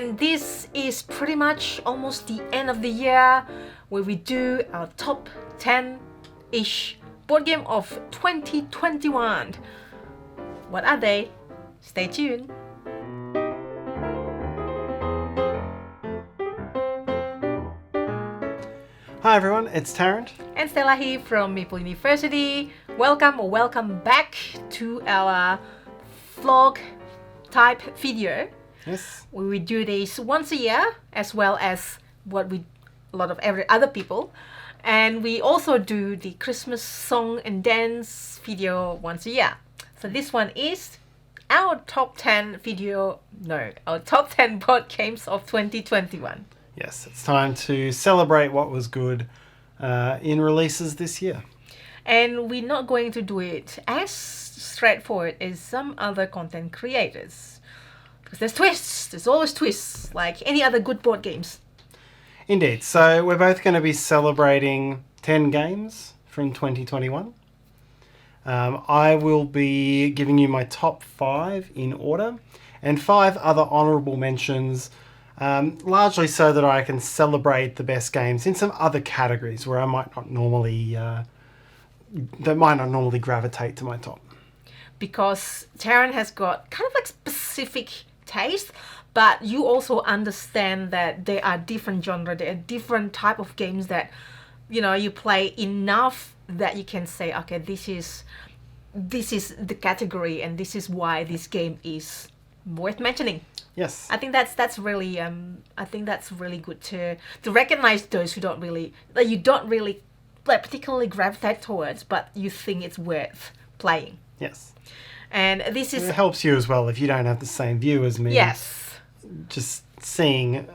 And this is pretty much almost the end of the year where we do our top 10-ish board game of 2021. What are they? Stay tuned. Hi everyone, it's Tarrant. And Stella here from Meeple University. Welcome back to our vlog type video. Yes. We do this once a year, as well as a lot of every other people. And we also do the Christmas song and dance video once a year. So this one is our top 10 board games of 2021. Yes, it's time to celebrate what was good in releases this year. And we're not going to do it as straightforward as some other content creators. Because there's twists. There's always twists, like any other good board games. Indeed. So we're both going to be celebrating 10 games from 2021. I will be giving you my top 5 in order and 5 other honourable mentions, largely so that I can celebrate the best games in some other categories where I might not normally gravitate to my top. Because Tarrant has got kind of like specific taste, but you also understand that there are different genres, there are different type of games that you play enough that you can say, okay, this is the category and this is why this game is worth mentioning. Yes. I think that's really good to recognize those who don't really particularly gravitate towards, but you think it's worth playing. Yes. And this is... It helps you as well if you don't have the same view as me. Yes. Just seeing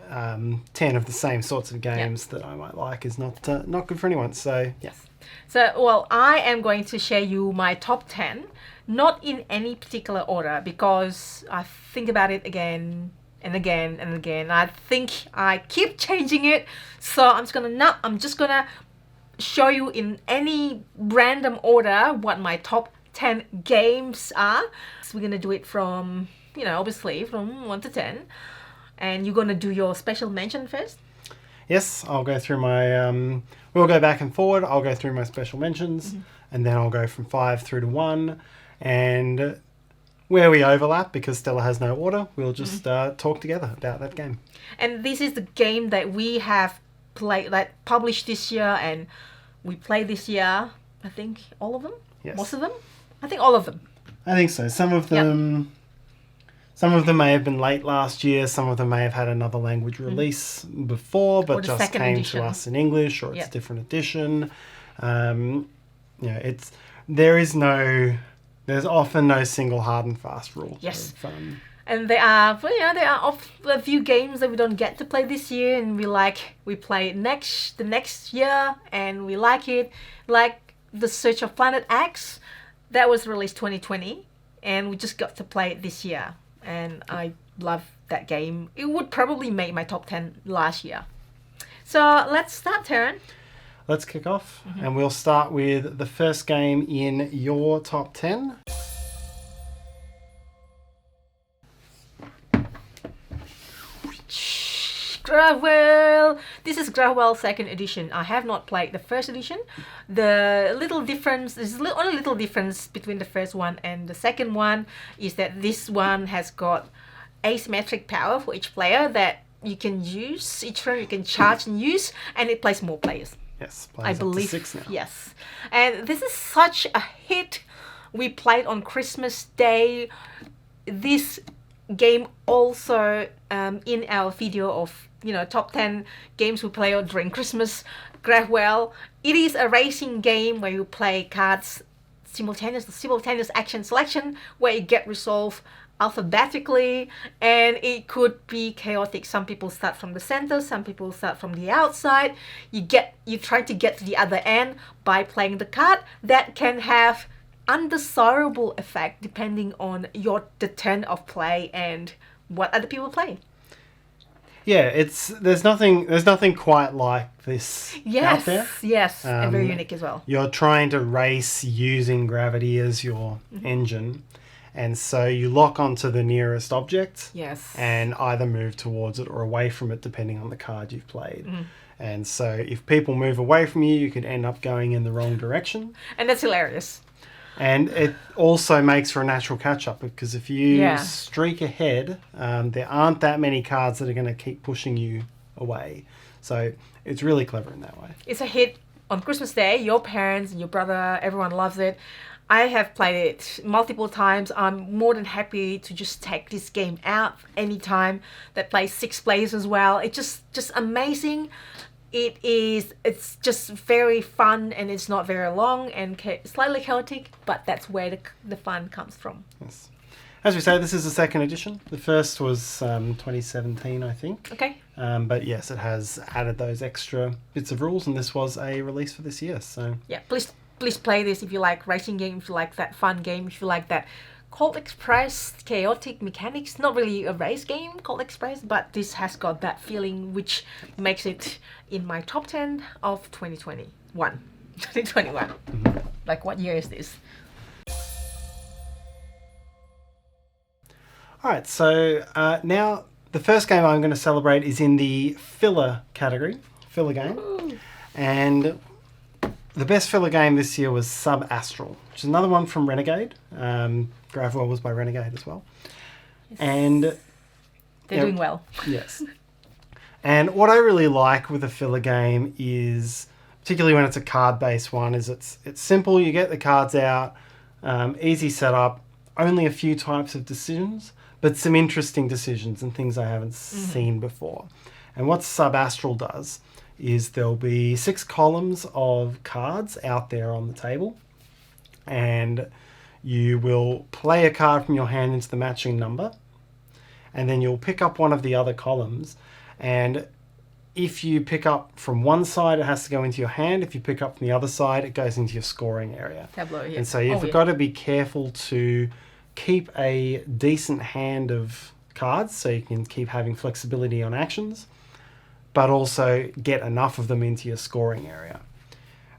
10 of the same sorts of games that I might like is not good for anyone. So, yes. So, well, I am going to share you my top 10, not in any particular order, because I think about it again and again and again. I think I keep changing it. So I'm just gonna show you in any random order what my top 10 games are. So we're gonna do it from, obviously from 1 to 10. And you're gonna do your special mention first? Yes, I'll go through my... we'll go back and forward. I'll go through my special mentions, and then I'll go from 5 through to 1. And where we overlap, because Stella has no order, we'll just talk together about that game. And this is the game that we have played, like published this year, and we played this year. I think all of them? Yes. Most of them? I think all of them. I think so. Some of them... Some of them may have been late last year. Some of them may have had another language release before, but just came to us in English, or it's a different edition. There's often no single hard and fast rule. Yes. And there are a few games that we don't get to play this year, and we play the next year, and we like it. Like The Search of Planet X, that was released 2020, and we just got to play it this year. And I love that game. It would probably make my top 10 last year. So let's start, Tarrant. Let's kick off. And we'll start with the first game in your top 10. Gravwell. This is Gravwell 2nd edition. I have not played the 1st edition. There's only little difference between the first one and the second one is that this one has got asymmetric power for each player that you can use. Each turn you can charge and use, and it plays more players. Yes, I believe. Up to 6 now. Yes. And this is such a hit. We played on Christmas Day. This game also in our video of top 10 games we play during Christmas. Gravwell. It is a racing game where you play cards simultaneous action selection, where it get resolved alphabetically, and it could be chaotic. Some people start from the center, some people start from the outside. You try to get to the other end by playing the card that can have undesirable effect depending on the turn of play and what other people play. Yeah, there's nothing quite like this out there. Yes, and very unique as well. You're trying to race using gravity as your engine, And so you lock onto the nearest object Yes. and either move towards it or away from it, depending on the card you've played. And so if people move away from you, you could end up going in the wrong direction. And that's hilarious. And it also makes for a natural catch-up, because if you streak ahead, there aren't that many cards that are going to keep pushing you away. So it's really clever in that way. It's a hit on Christmas Day. Your parents and your brother, everyone loves it. I have played it multiple times. I'm more than happy to just take this game out anytime. That plays 6 players as well. It's just amazing. It's just very fun, and it's not very long and slightly chaotic, but that's where the fun comes from. Yes. As we say, this is the second edition. The first was 2017, I think. Okay. But yes, it has added those extra bits of rules, and this was a release for this year. So yeah, please play this if you like racing games, if you like that fun game, if you like that Colt Express chaotic mechanics. Not really a race game, Colt Express, but this has got that feeling, which makes it in my top 10 of 2021. 2021. Like, what year is this? all right, so now the first game I'm going to celebrate is in the filler category, filler game. Ooh. And the best filler game this year was Sub-Astral, which is another one from Renegade. Gravwell was by Renegade as well. Yes. And They're doing well. Yes. And what I really like with a filler game is, particularly when it's a card-based one, is it's simple. You get the cards out, easy setup, only a few types of decisions, but some interesting decisions and things I haven't seen before. And what Sub-Astral does is there'll be 6 columns of cards out there on the table, and you will play a card from your hand into the matching number, and then you'll pick up one of the other columns, and if you pick up from one side, it has to go into your hand. If you pick up from the other side, it goes into your scoring area. Tableau, yeah. And so you've got to be careful to keep a decent hand of cards so you can keep having flexibility on actions, but also get enough of them into your scoring area.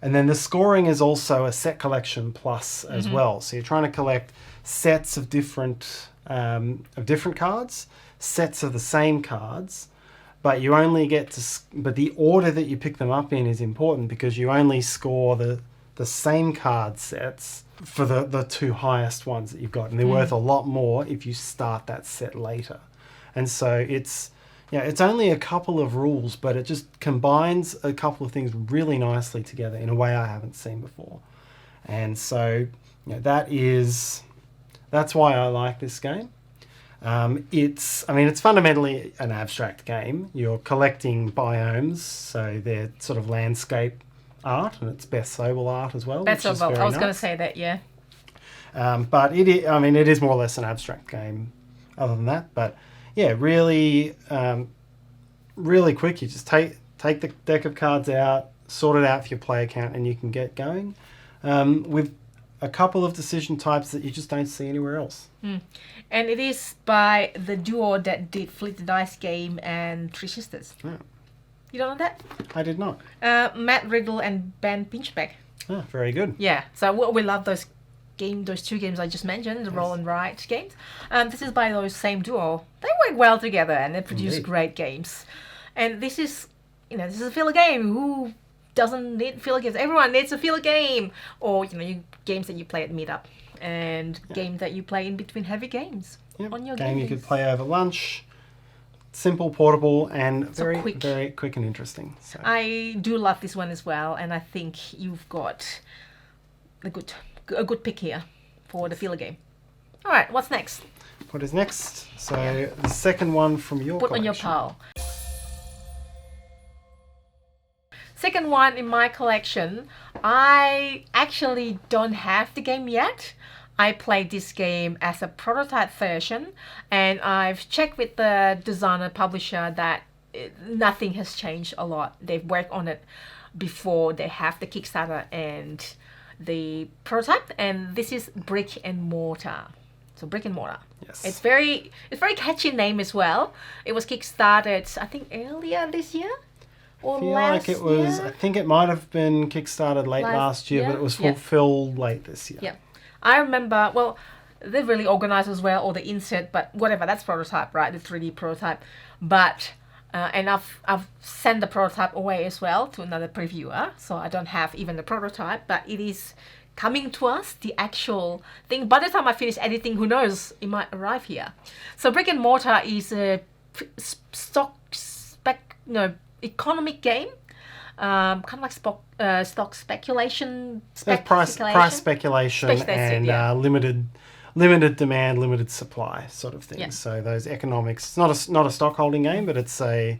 And then the scoring is also a set collection plus as well. So you're trying to collect sets of different cards, sets of the same cards, but you only get to. But the order that you pick them up in is important, because you only score the same card sets for the 2 highest ones that you've got, and they're worth a lot more if you start that set later. And so it's only a couple of rules, but it just combines a couple of things really nicely together in a way I haven't seen before. And so that's why I like this game. It's fundamentally an abstract game. You're collecting biomes, so they're sort of landscape art, and it's Beth Sobel art as well. Beth Sobel, I was going to say that, yeah. But it is more or less an abstract game other than that. But yeah, really, really quick. You just take the deck of cards out, sort it out for your player count, and you can get going with a couple of decision types that you just don't see anywhere else. And it is by the duo that did Flip the Dice game and Three Sisters. Yeah. You don't know that? I did not. Matt Riddle and Ben Pinchbeck. Ah, very good. Yeah, so we love those 2 games I just mentioned, the Roll and Write games. This is by those same duo. They work well together, and they produce great games. And this is a filler game. Who doesn't need filler games? Everyone needs a filler game, or games that you play at meetup, and games that you play in between heavy games on your game. game You could play over lunch. Simple, portable, and very quick. Very quick and interesting. So. I do love this one as well, and I think you've got a good pick here for the filler game. All right, what's next? What is next? So the second one from your Put collection. on your pile. Second one in my collection, I actually don't have the game yet. I played this game as a prototype version, and I've checked with the designer publisher that nothing has changed a lot. They've worked on it before they have the Kickstarter and the prototype, and this is Brick and Mortar. So Brick and Mortar. Yes. It's very catchy name as well. It was kickstarted, I think, earlier this year. Or last it was. year? I think it might have been kickstarted late last year, but it was fulfilled late this year. Yeah. I remember, they're really organized as well, or the insert, but whatever, that's prototype, right? The 3D prototype. But and I've sent the prototype away as well to another previewer, so I don't have even the prototype, but it is coming to us, the actual thing. By the time I finish editing, who knows, it might arrive here. So Brick and Mortar is a economic game, kind of like stock speculation. There's price speculation and limited demand, limited supply sort of things. Yeah. So those economics, it's not a stock holding game, but it's a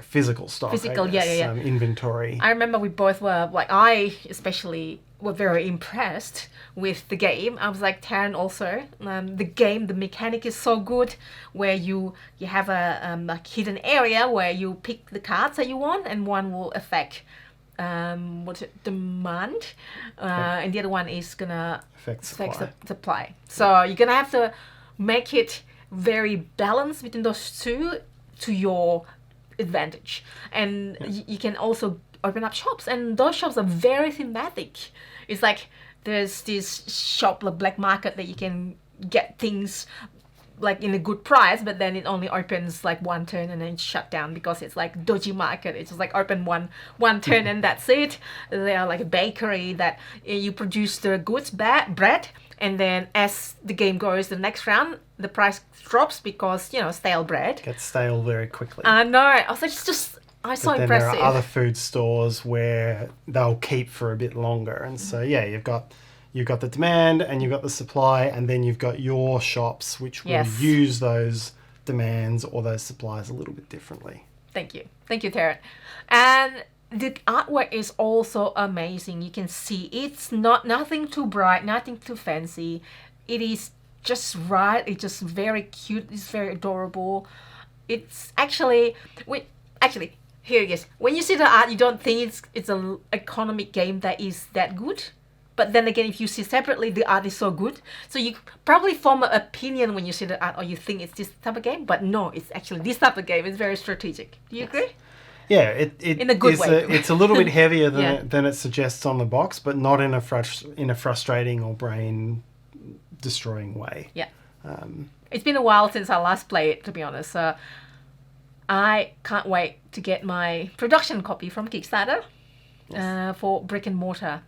physical stock. Inventory. I remember we both were like, I especially were very impressed with the game. I was like, Tarrant also. The mechanic is so good, where you have a hidden area where you pick the cards that you want, and one will affect demand, and the other one is gonna affect supply. So you're gonna have to make it very balanced between those two to your advantage. And you can also open up shops, and those shops are very thematic. It's like there's this shop, like black market, that you can get things like in a good price, but then it only opens like one turn and then it's shut down because it's like dodgy market. It's just like open one turn and that's it. They are like a bakery that you produce the goods, bread, and then as the game goes the next round, the price drops because, stale bread gets stale very quickly. I know. I was like, it's just so impressive. There are other food stores where they'll keep for a bit longer, and so you've got the demand and you've got the supply, and then you've got your shops which will use those demands or those supplies a little bit differently. Thank you, Tarrant. And the artwork is also amazing. You can see it's nothing too bright, nothing too fancy. It is just right. It's just very cute. It's very adorable. It's actually here it is. When you see the art, you don't think it's an economic game that is that good. But then again, if you see separately, the art is so good. So you probably form an opinion when you see the art, or you think it's this type of game. But no, it's actually this type of game. It's very strategic. Do you agree? Yeah, it in a good way. It's a little bit heavier than it suggests on the box, but not in a frustrating or brain destroying way. Yeah. It's been a while since I last played it, to be honest. So I can't wait to get my production copy from Kickstarter for Brick and Mortar.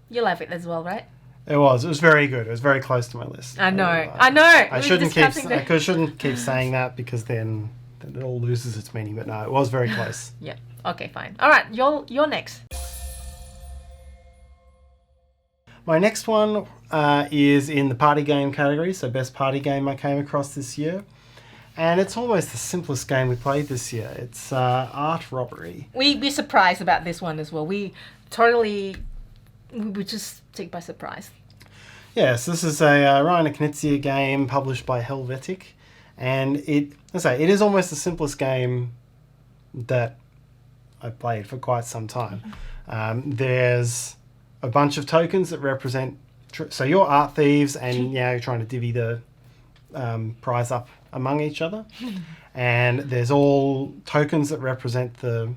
You love it as well, right? It was very good. It was very close to my list. I know. I shouldn't keep saying that, because then it all loses its meaning. But no, it was very close. Yeah. Okay, fine. All right, you're next. My next one is in the party game category. So best party game I came across this year. And it's almost the simplest game we played this year. It's Art Robbery. We'd be surprised about this one as well. We were just taken by surprise. Yes, this is a Ryan Knizia game published by Helvetic, and it is almost the simplest game that I've played for quite some time. There's a bunch of tokens that represent... So you're art thieves, and you're trying to divvy the prize up among each other. And there's all tokens that represent the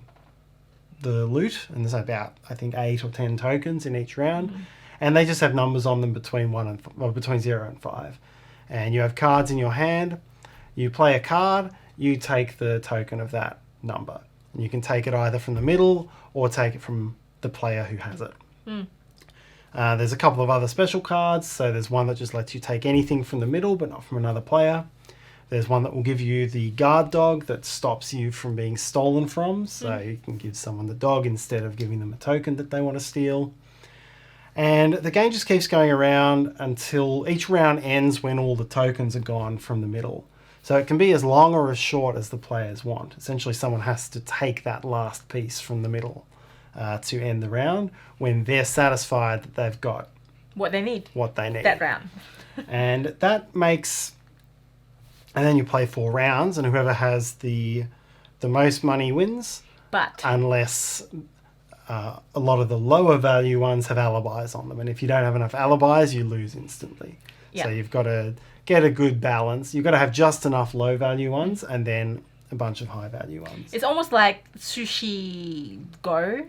loot, and there's about, I think, 8 or 10 tokens in each round, and they just have numbers on them between 0 and 5. And you have cards in your hand. You play a card, you take the token of that number, and you can take it either from the middle or take it from the player who has it. There's a couple of other special cards. So there's one that just lets you take anything from the middle but not from another player. There's one that will give you the guard dog that stops you from being stolen from. So you can give someone the dog instead of giving them a token that they want to steal. And the game just keeps going around until each round ends when all the tokens are gone from the middle. So it can be as long or as short as the players want. Essentially, someone has to take that last piece from the middle to end the round when they're satisfied that they've got what they need that round. And that makes... And then you play 4 rounds, and whoever has the most money wins. But unless a lot of the lower value ones have alibis on them, and if you don't have enough alibis, you lose instantly. Yeah. So you've got to get a good balance. You've got to have just enough low value ones, and then a bunch of high value ones. It's almost like Sushi Go,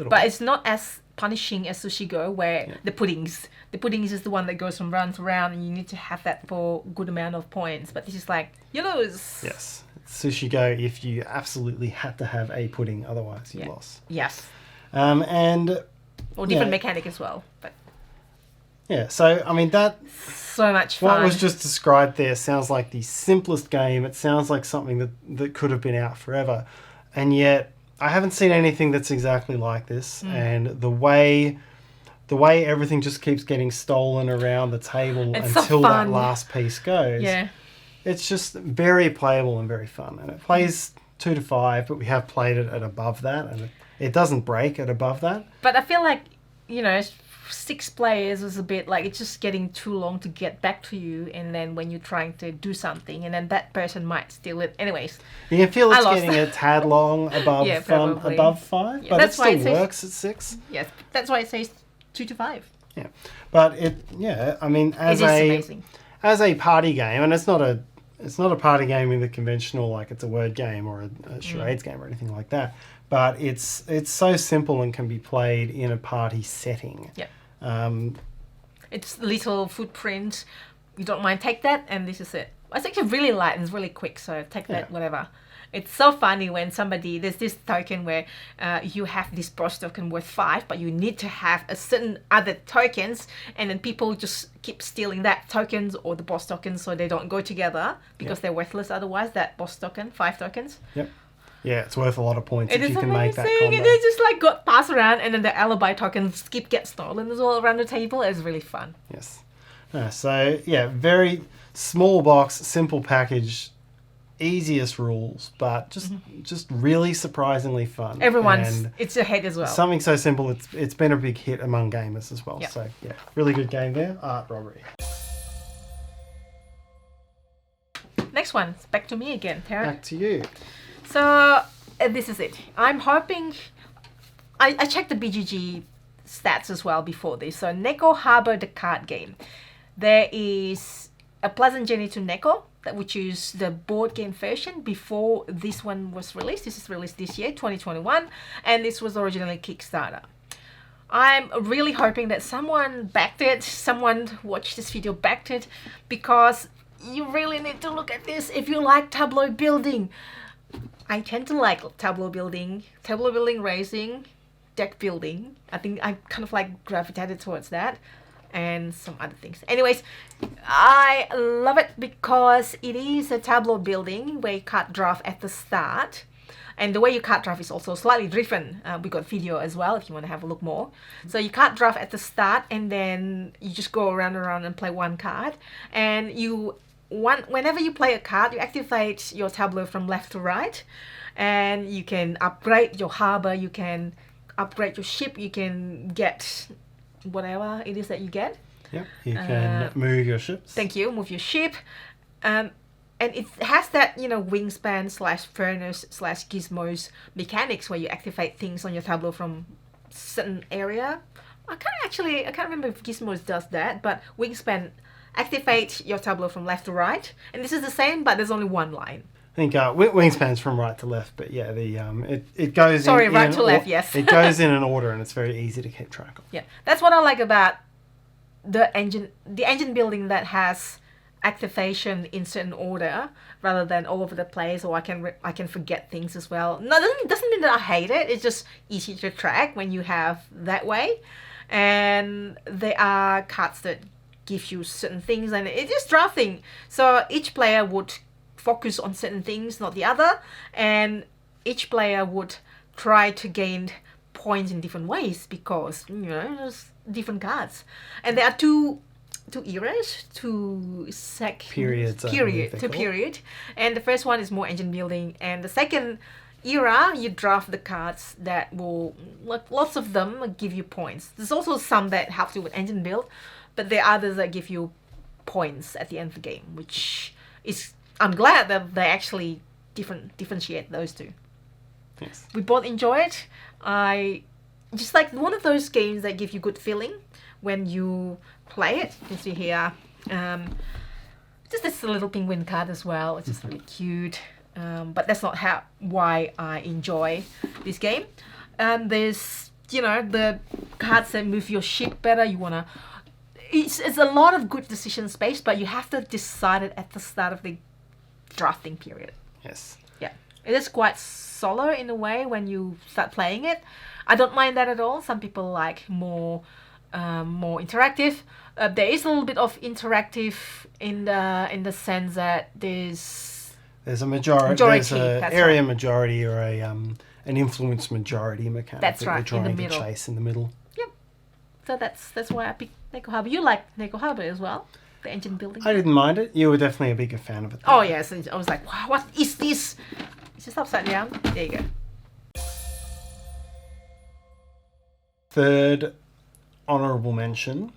but it's not as punishing a sushi go, where the puddings is the one that goes from round to round, and you need to have that for good amount of points. But this is like, you lose. Yes. Sushi go if you absolutely had to have a pudding, otherwise you lost. Yes. And... Or different mechanic as well. But yeah, so, I mean, that... so much fun. What was just described there sounds like the simplest game. It sounds like something that could have been out forever. And yet, I haven't seen anything that's exactly like this. And the way everything just keeps getting stolen around the table until that last piece goes. Yeah. It's just very playable and very fun. And it plays 2 to 5, but we have played it at above that. And it doesn't break at above that. But I feel like, 6 players is a bit like it's just getting too long to get back to you, and then when you're trying to do something, and then that person might steal it. Anyways, you can feel it's getting a tad long above above 5, but it still works at 6. Yes, that's why it says 2 to 5. Yeah, but I mean, as a party game, and it's not a party game in the conventional, like it's a word game or a charades game or anything like that. But it's so simple and can be played in a party setting. Yeah. It's little footprint. You don't mind, take that, and this is it. It's actually really light and it's really quick, so take that, whatever. It's so funny when there's this token where you have this boss token worth 5, but you need to have a certain other tokens, and then people just keep stealing that tokens or the boss tokens, so they don't go together because they're worthless otherwise, that boss token, 5 tokens. Yep. Yeah, it's worth a lot of points if you can make that combo. combo. And they just got passed around, and then the alibi tokens get stolen as well around the table. It's really fun. Yes. So, very small box, simple package, easiest rules, but just really surprisingly fun. It's a hit as well. Something so simple, it's been a big hit among gamers as well. Yep. So, really good game there. Art Robbery. Next one. It's back to me again, Tarrant. Back to you. So, this is it. I'm hoping... I checked the BGG stats as well before this. So, Neko Harbor, the card game. There is a Pleasant Journey to Neko, which is the board game version before this one was released. This is released this year, 2021. And this was originally Kickstarter. I'm really hoping that someone backed it. Someone watched this video backed it. Because you really need to look at this if you like tableau building. I tend to like tableau building racing, deck building. I think I kind of gravitated towards that, and some other things. Anyways, I love it because it is a tableau building where you card draft at the start, and the way you card draft is also slightly different. We got video as well if you want to have a look more. So you card draft at the start, and then you just go around and play one card, and whenever you play a card, you activate your tableau from left to right, and you can upgrade your harbor, you can upgrade your ship, you can get whatever it is that you get. Yep, you can move your ships. Thank you, move your ship. And it has that, wingspan / furnace / gizmos mechanics where you activate things on your tableau from certain area. I can't remember if gizmos does that, but wingspan activate your tableau from left to right, and this is the same, but there's only one line. I think wingspan's from right to left, but it goes right to left, yes. It goes in an order, and it's very easy to keep track of. Yeah, that's what I like about the engine building that has activation in certain order rather than all over the place, or I can forget things as well. No, it doesn't mean that I hate it. It's just easy to track when you have that way, and there are cards that give you certain things, and it is drafting, so each player would focus on certain things, not the other, and each player would try to gain points in different ways because there's different cards, and there are two eras, period, and the first one is more engine building, and the second era you draft the cards that will, lots of them give you points. There's also some that help you with engine build, but there are others that give you points at the end of the game, which is, I'm glad that they actually differentiate those two. Yes. We both enjoy it. I just like one of those games that give you good feeling when you play it. You can see here, just this little penguin card as well. It's just really cute. But that's not why I enjoy this game. There's the cards that move your ship better. You want to... It's a lot of good decision space, but you have to decide it at the start of the drafting period. Yes. Yeah. It is quite solo in a way when you start playing it. I don't mind that at all. Some people like more interactive. There is a little bit of interactive in the sense that there's a majority. There's an area majority or an influence majority mechanic. That's right. You're trying in the to middle. chase in the middle. Yep. So that's why I picked Neko Harbor. You like Neko Harbor as well, the engine building. I didn't mind it. You were definitely a bigger fan of it. Oh yes, and I was like, wow, what is this? It's just upside down. There you go. Third honourable mention,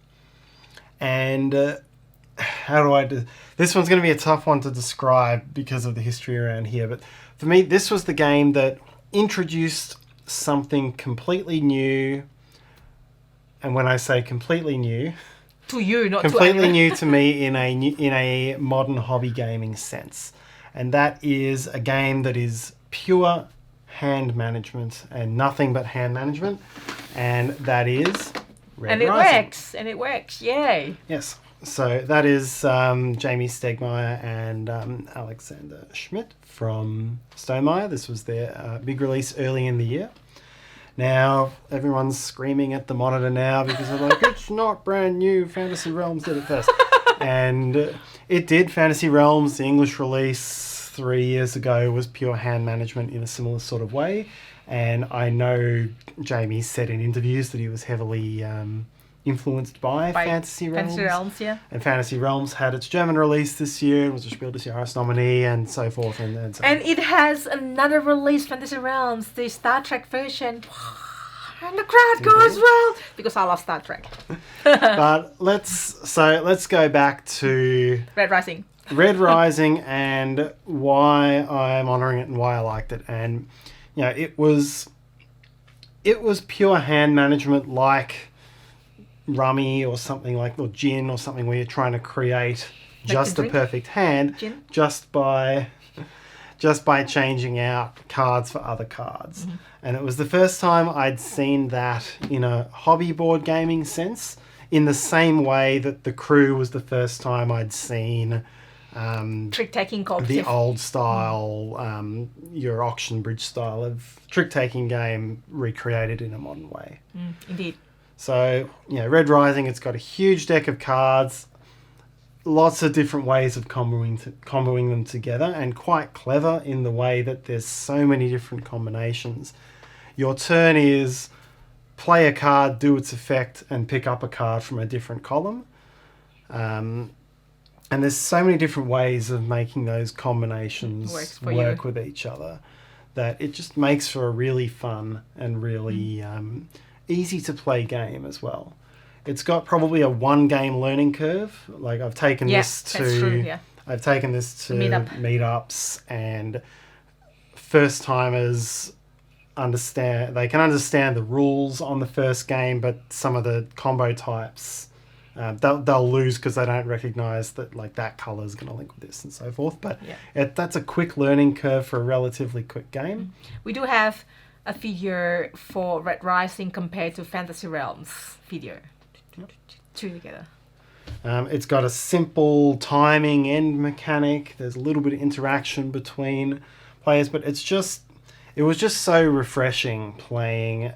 and how do I do? This one's going to be a tough one to describe because of the history around here. But for me, this was the game that introduced something completely new. And when I say completely new, to you, not completely to new to me in a modern hobby gaming sense, and that is a game that is pure hand management and nothing but hand management, and that is Red Rising. And it works, yay. Yes, so that is Jamie Stegmaier and Alexander Schmidt from Stonemaier. This was their big release early in the year. Now, everyone's screaming at the monitor now because they're like, it's not brand new, Fantasy Realms did it first. And it did. Fantasy Realms, the English release 3 years ago, was pure hand management in a similar sort of way. And I know Jamie said in interviews that he was heavily influenced by Fantasy Realms. Fantasy Realms, yeah. And Fantasy Realms had its German release this year. It was a Spiel des Jahres nominee and so forth. And so and it has another release, Fantasy Realms, the Star Trek version. And the crowd goes wild because I love Star Trek. But let's go back to Red Rising. Red Rising and why I'm honouring it and why I liked it. And it was pure hand management like rummy or something or gin or something where you're trying to create just a perfect hand gin? just by changing out cards for other cards. Mm-hmm. And it was the first time I'd seen that in a hobby board gaming sense, in the same way that The Crew was the first time I'd seen trick-taking the old style, your auction bridge style of trick-taking game recreated in a modern way. Indeed. So, Red Rising, it's got a huge deck of cards, lots of different ways of comboing them together, and quite clever in the way that there's so many different combinations. Your turn is play a card, do its effect, and pick up a card from a different column. And there's so many different ways of making those combinations work with each other that it just makes for a really fun and really easy to play game as well. It's got probably a 1 game learning curve. Like I've taken this to meetups, and first timers understand the rules on the first game, but some of the combo types they'll lose because they don't recognize that that color is going to link with this and so forth. But that's a quick learning curve for a relatively quick game. We do have a video for Red Rising compared to Fantasy Realms video. Two together. It's got a simple timing end mechanic. There's a little bit of interaction between players, but it was just so refreshing playing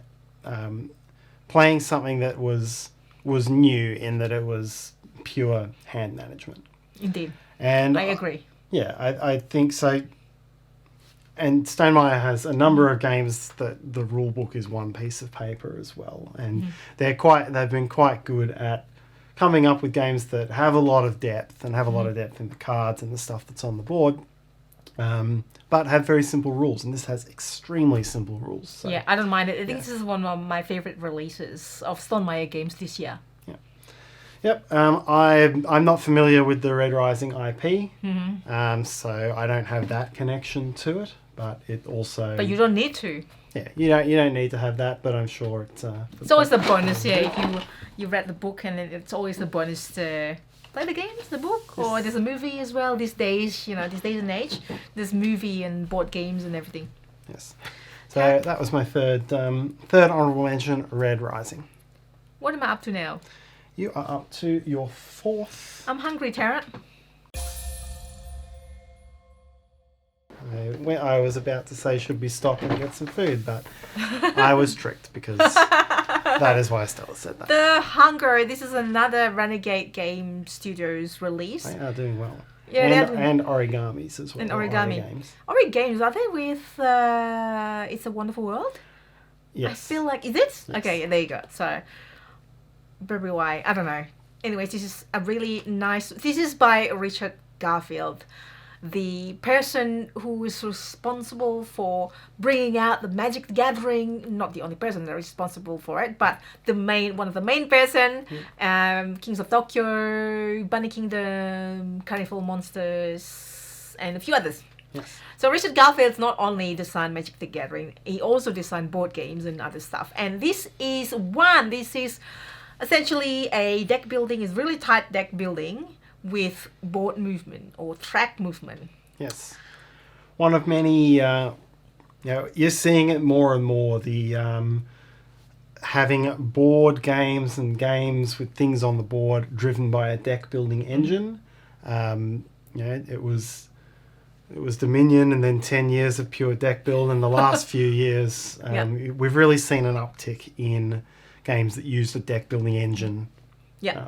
something that was new in that it was pure hand management. Indeed. And I agree. I think so. And Stonemaier has a number of games that the rule book is one piece of paper as well. And they've been quite good at coming up with games that have a lot of depth and have a lot of depth in the cards and the stuff that's on the board, but have very simple rules. And this has extremely simple rules. So, yeah, I don't mind it. I think this is one of my favorite releases of Stonemaier games this year. Yeah. Yep. I'm not familiar with the Red Rising IP, so I don't have that connection to it. But it also. But you don't need to. Yeah, you don't need to have that, but I'm sure it's. It's always the bonus, yeah. If you read the book, and it's always the bonus to play the games, the book, or there's a movie as well. These days, this days and age, there's movie and board games and everything. Yes. So that was my third honourable mention, Red Rising. What am I up to now? You are up to your fourth. I'm hungry, Tarrant. I was about to say, should we stop and get some food, but I was tricked because that is why Stella said that. The Hunger. This is another Renegade Game Studios release. They are doing well. Yeah, and Origamis as well. And Origami. Games. Games, are they with It's a Wonderful World? Yes. I feel like, is it? Yes. Okay, there you go. So, Burberry White, I don't know. Anyways, this is a really nice, this is by Richard Garfield, the person who is responsible for bringing out the Magic the Gathering. Not the only person that is responsible for it, but one of the main person. Kings of Tokyo, Bunny Kingdom, Carnival Monsters, and a few others. Yes. So Richard Garfield not only designed Magic the Gathering, he also designed board games and other stuff. And this is essentially a deck building, is really tight deck building with board movement or track movement. Yes. One of many, you're seeing it more and more, the having board games and games with things on the board driven by a deck building engine. It was Dominion and then 10 years of pure deck build, and the last few years we've really seen an uptick in games that use the deck building engine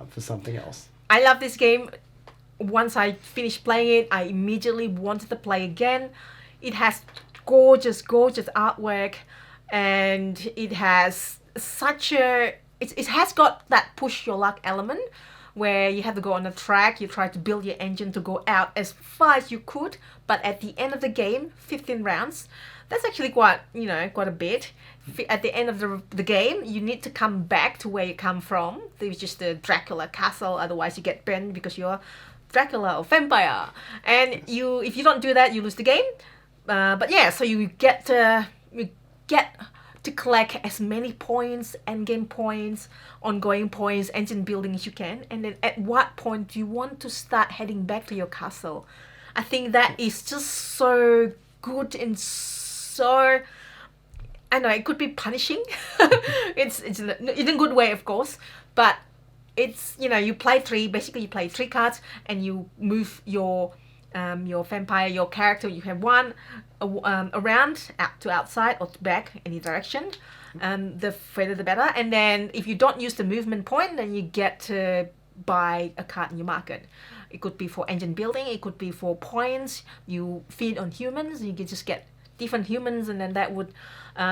for something else. I love this game. Once I finished playing it, I immediately wanted to play again. It has gorgeous artwork, and it has it has got that push your luck element where you have to go on a track, you try to build your engine to go out as far as you could, but at the end of the game, 15 rounds, that's actually quite a bit. At the end of the game, you need to come back to where you come from. There's just the Dracula castle, otherwise you get banned because you're Dracula or vampire. And if you don't do that, you lose the game. So you get to collect as many points, endgame points, ongoing points, engine building as you can. And then at what point do you want to start heading back to your castle? I think that is just so good and so, I know it could be punishing. it's in a good way, of course, but it's, you play three cards and you move your vampire, your character. You have one around, out to outside or to back, any direction. The further the better. And then if you don't use the movement point, then you get to buy a card in your market. It could be for engine building, it could be for points. You feed on humans, you can just get different humans, and then that would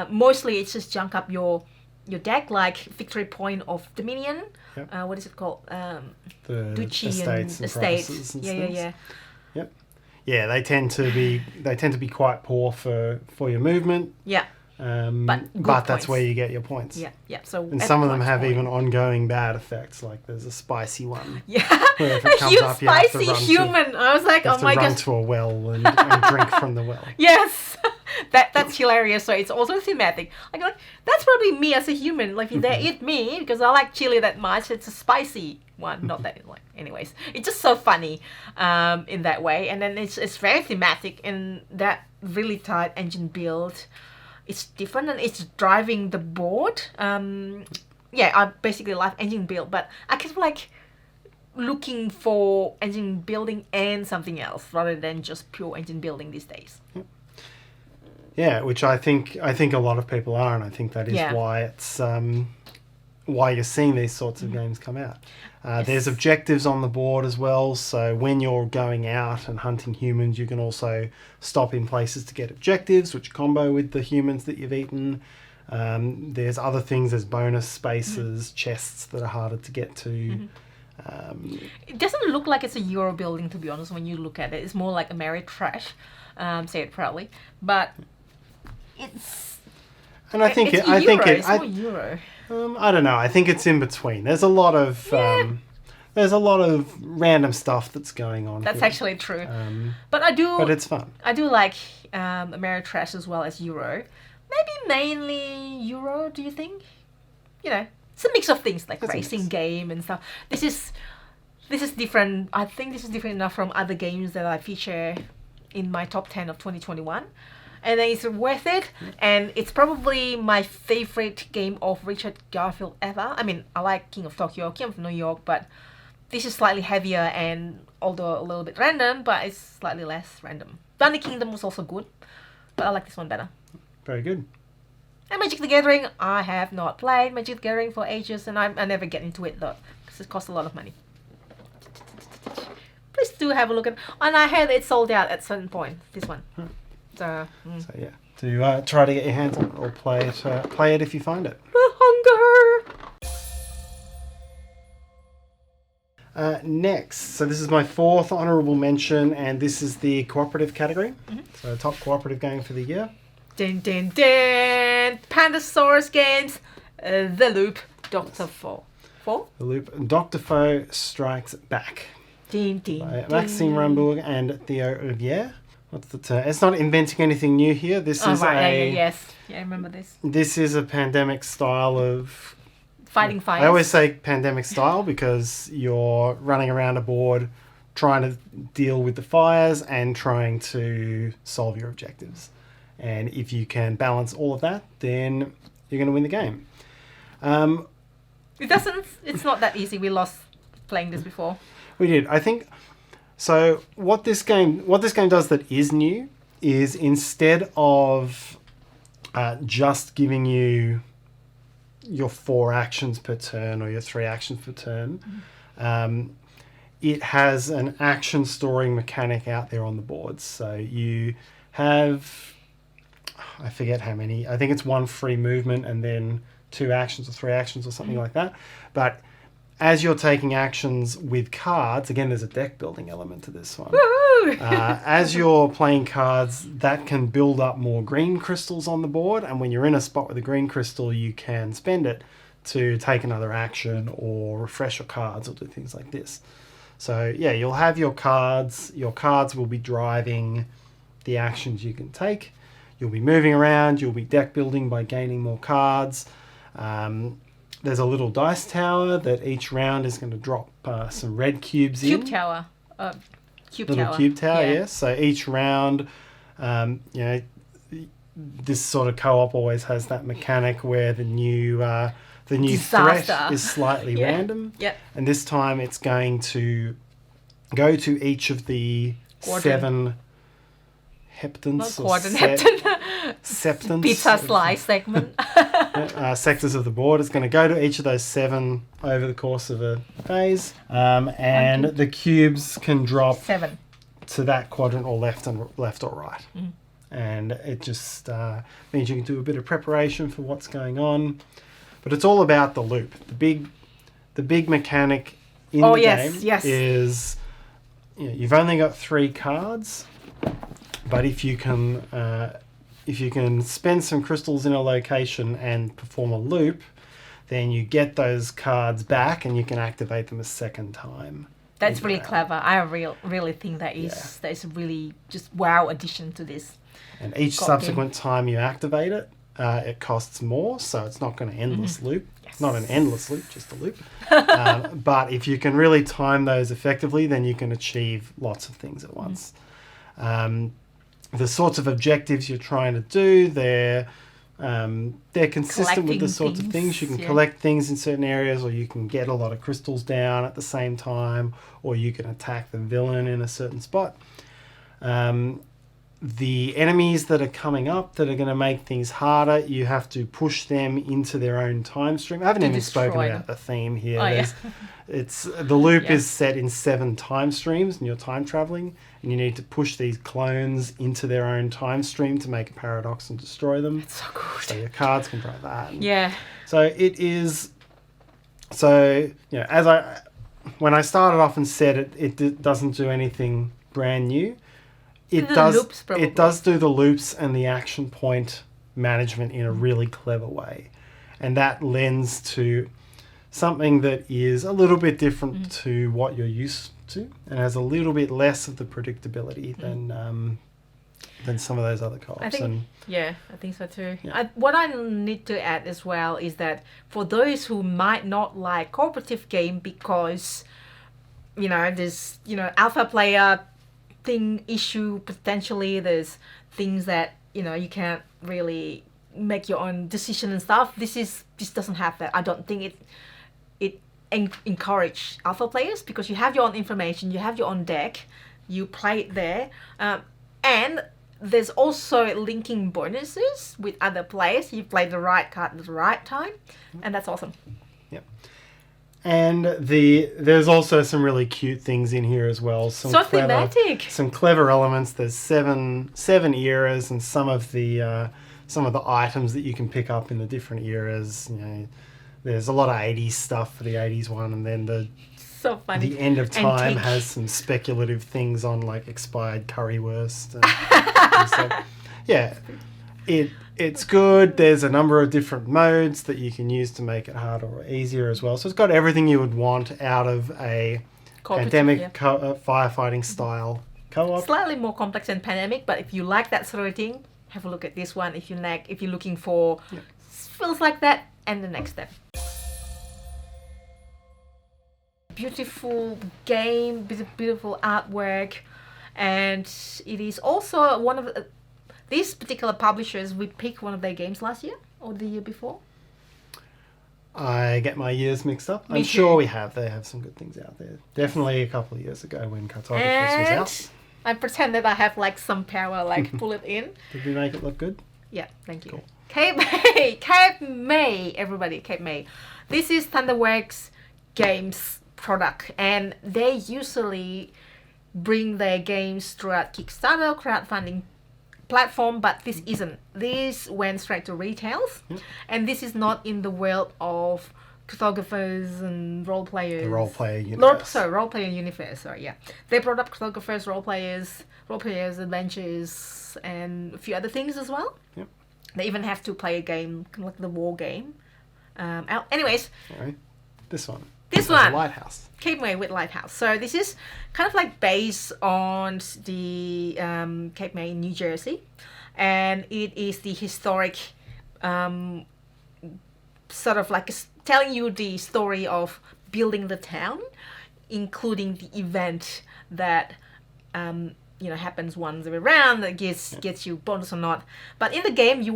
mostly it's just junk up your deck, like Victory Point of Dominion. Yep. What is it called? The Duchy estates and provinces and things. Yeah. Yep. Yeah, they tend to be quite poor for your movement. Yeah. But that's points. Where you get your points. Yeah. So and some of them have even ongoing bad effects. Like there's a spicy one. Yeah. Where if it comes huge up, you have to spicy human. I was like, you have oh my to run gosh. to a well and drink from the well. Yes. That's hilarious. So it's also thematic. Like that's probably me as a human. Like if they eat me because I like chili that much, it's a spicy one. Not that anyways. It's just so funny in that way. And then it's very thematic in that really tight engine build. It's different and it's driving the board. I basically like engine build, but I kind of like looking for engine building and something else rather than just pure engine building these days. Yeah, which I think a lot of people are, and I think that is why it's why you're seeing these sorts of games come out. There's objectives on the board as well, so when you're going out and hunting humans, you can also stop in places to get objectives, which combo with the humans that you've eaten. There's other things, there's bonus spaces, chests that are harder to get to. It doesn't look like it's a Euro building, to be honest, when you look at it. It's more like Ameritrash, say it proudly, but it's... And I think it's more Euro. I don't know. I think it's in between. There's a lot of random stuff that's going on. That's here. Actually true. But it's fun. I do like Ameritrash as well as Euro. Maybe mainly Euro. Do you think? It's a mix of things like racing game and stuff. This is different. I think this is different enough from other games that I feature in my top 10 of 2021. and then it's worth it, and it's probably my favorite game of Richard Garfield ever. I mean, I like King of Tokyo, King of New York, but this is slightly heavier and although a little bit random, but it's slightly less random. Bunny Kingdom was also good, but I like this one better. Very good. And Magic the Gathering, I have not played Magic the Gathering for ages, and I never get into it though, because it costs a lot of money. Please do have a look at, and I heard it sold out at certain point. This one, so yeah, to try to get your hands on it or play it if you find it. the hunger. Next, so this is my fourth honourable mention, and this is the cooperative category. So top cooperative game for the year. Dun dun dun! Pandasaurus games, The Loop, Dr. Four. The Loop, Dr. Foe Strikes Back. Dun, dun, By dun. Maxime Rambourg and Theo Riviere. What's the term? It's not inventing anything new here. This is yes, I remember this. This is a pandemic style of Fighting fires. I always say pandemic style because you're running around a board trying to deal with the fires and trying to solve your objectives. And if you can balance all of that, then you're going to win the game. It's not that easy. We lost playing this before. We did. I think so. What this game does that is new is instead of just giving you your 4 actions per turn or your 3 actions per turn, it has an action storing mechanic out there on the board. So you have, I forget how many, I think it's 1 free movement and then 2 actions or 3 actions or something like that. But as you're taking actions with cards, again, there's a deck building element to this one. As you're playing cards, that can build up more green crystals on the board. And when you're in a spot with a green crystal, you can spend it to take another action or refresh your cards or do things like this. So yeah, you'll have your cards. Your cards will be driving the actions you can take. You'll be moving around. You'll be deck building by gaining more cards. There's a little dice tower that each round is going to drop some red cubes in. Cube tower. Little cube tower, yes. So each round, this sort of co-op always has that mechanic where the new threat is slightly random. Yep. And this time it's going to go to each of the 7 heptans septants. Pizza slice segment. Sectors of the board. It's going to go to each of those 7 over the course of a phase, and the cubes can drop 7 to that quadrant or left or right, and it just means you can do a bit of preparation for what's going on. But it's all about the loop. The big mechanic in the game is you've only got 3 cards, but if you can spend some crystals in a location and perform a loop, then you get those cards back and you can activate them a second time. That's really clever. I really think that is really just wow addition to this. And each subsequent time you activate it, it costs more, so it's not going to endless loop. Yes. Not an endless loop, just a loop. But if you can really time those effectively, then you can achieve lots of things at once. The sorts of objectives you're trying to do, they're consistent with the sorts of things. You can collect things in certain areas, or you can get a lot of crystals down at the same time, or you can attack the villain in a certain spot. The enemies that are coming up that are going to make things harder, you have to push them into their own time stream. I haven't even spoken about the theme here. The loop is set in 7 time streams, and you're time traveling, and you need to push these clones into their own time stream to make a paradox and destroy them. It's so good. So your cards can drive that. Yeah. So it is. So when I started off and said it doesn't do anything brand new. It does do the loops and the action point management in a really clever way. And that lends to something that is a little bit different to what you're used to and has a little bit less of the predictability than some of those other co-ops. I think so too. Yeah. What I need to add as well is that for those who might not like cooperative game because, there's, alpha player thing issue potentially, there's things that you can't really make your own decision and stuff. This doesn't have that. I don't think it encourage alpha players, because you have your own information, you have your own deck, you play it there, and there's also linking bonuses with other players. You play the right card at the right time, and that's awesome. Yep. And there's also some really cute things in here as well. Some So thematic. Some clever elements. There's seven eras, and some of the items that you can pick up in the different eras. There's a lot of 80s stuff for the 80s one, and then So funny. the End of Time Antique. has some speculative things on, like expired currywurst. And so, yeah, it's good. There's a number of different modes that you can use to make it harder or easier as well. So it's got everything you would want out of a pandemic firefighting style co-op. Slightly more complex than Pandemic, but if you like that sort of thing, have a look at this one. If you're looking for feels like that, and the next step. Beautiful game, beautiful artwork, and it is also one of these particular publishers. We picked one of their games last year or the year before. I get my years mixed up. Me I'm too. sure they have some good things out there. Definitely a couple of years ago when Cartographers was out. I pretend that I have like some power, like pull it in. Did we make it look good? Yeah, thank you. Cool. Cape May, everybody, Cape May. This is Thunderworks Games product, and they usually bring their games throughout Kickstarter crowdfunding platform, but this isn't. This went straight to retails, and this is not in the world of cartographers and role players. The role player universe. Role player universe. Sorry, yeah. They brought up cartographers, role players, adventures, and a few other things as well. Yep. They even have to play a game, kind of like the war game. Anyways, All right. This one. This Like a one. Lighthouse. Cape May with Lighthouse. So this is kind of like based on the Cape May in New Jersey, and it is the historic, sort of like telling you the story of building the town, including the event that happens once every round that gets you bonus or not. But in the game, you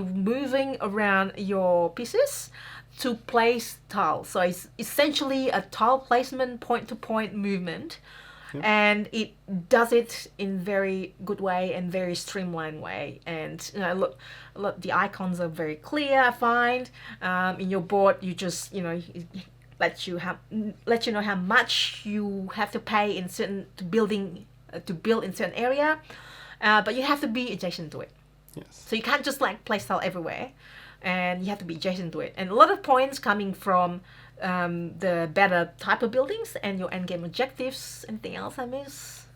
moving around your pieces to place tiles. So it's essentially a tile placement, point-to-point movement, and it does it in very good way and very streamlined way. And look, the icons are very clear. I find in your board, you just it let you know how much you have to pay in certain to build in certain area, but you have to be adjacent to it. Yes. So you can't just like place tile everywhere, and you have to be adjacent to it. And a lot of points coming from the better type of buildings and your endgame objectives. Anything else I miss?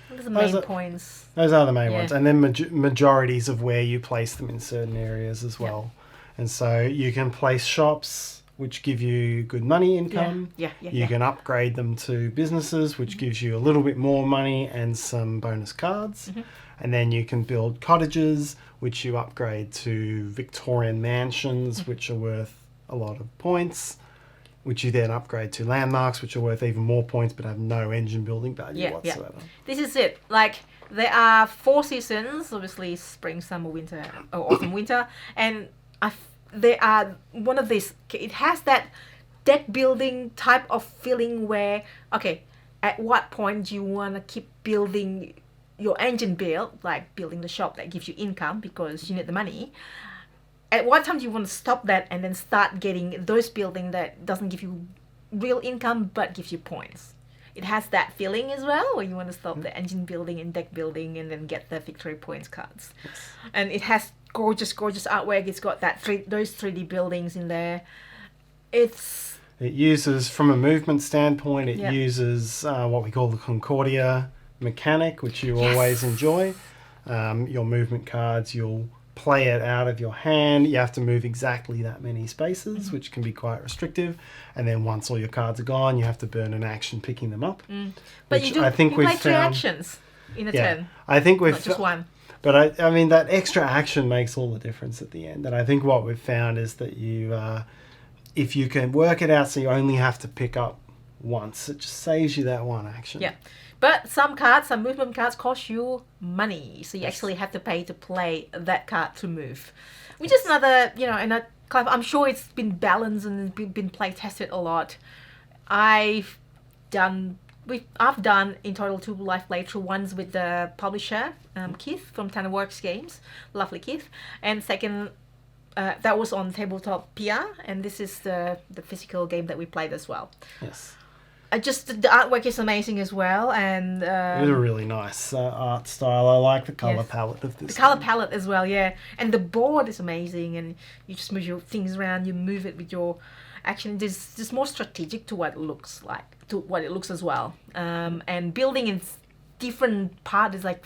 What are the main points? Those are the main ones. And then majorities of where you place them in certain areas as well. And so you can place shops, which give you good money income. You can upgrade them to businesses, which gives you a little bit more money and some bonus cards. And then you can build cottages, which you upgrade to Victorian mansions, which are worth a lot of points, which you then upgrade to landmarks, which are worth even more points but have no engine building value whatsoever. This is it. Like, there are 4 seasons, obviously spring, summer, winter, or autumn, winter, and they are one of these. It has that deck building type of feeling where, okay, at what point do you want to keep building your engine build, like building the shop that gives you income because you need the money. At what time do you want to stop that and then start getting those building that doesn't give you real income but gives you points? It has that feeling as well, where you want to stop the engine building and deck building and then get the victory points cards. Yes. And it has gorgeous artwork. It's got those 3D buildings in there. It uses, from a movement standpoint, it uses what we call the Concordia mechanic, which you always enjoy. Your movement cards, you'll play it out of your hand. You have to move exactly that many spaces, which can be quite restrictive. And then once all your cards are gone, you have to burn an action picking them up. But you play 3 actions in a turn. I think we've not just one. But I mean, that extra action makes all the difference at the end. And I think what we've found is that if you can work it out so you only have to pick up once, it just saves you that one action. Yeah, But some cards, some movement cards cost you money. So you actually have to pay to play that card to move. Which is another, I'm sure it's been balanced and been play tested a lot. I've done in total 2 live playthrough, ones with the publisher, Keith from Tannerworks Games, lovely Keith, and second, that was on tabletop PR, and this is the physical game that we played as well. Yes. Just the artwork is amazing as well, and it's a really nice art style. I like the color palette of this. The color palette as well, yeah, and the board is amazing, and you just move your things around, you move it with your action. There's more strategic to what it looks like, to what it looks as well, and building in different parts like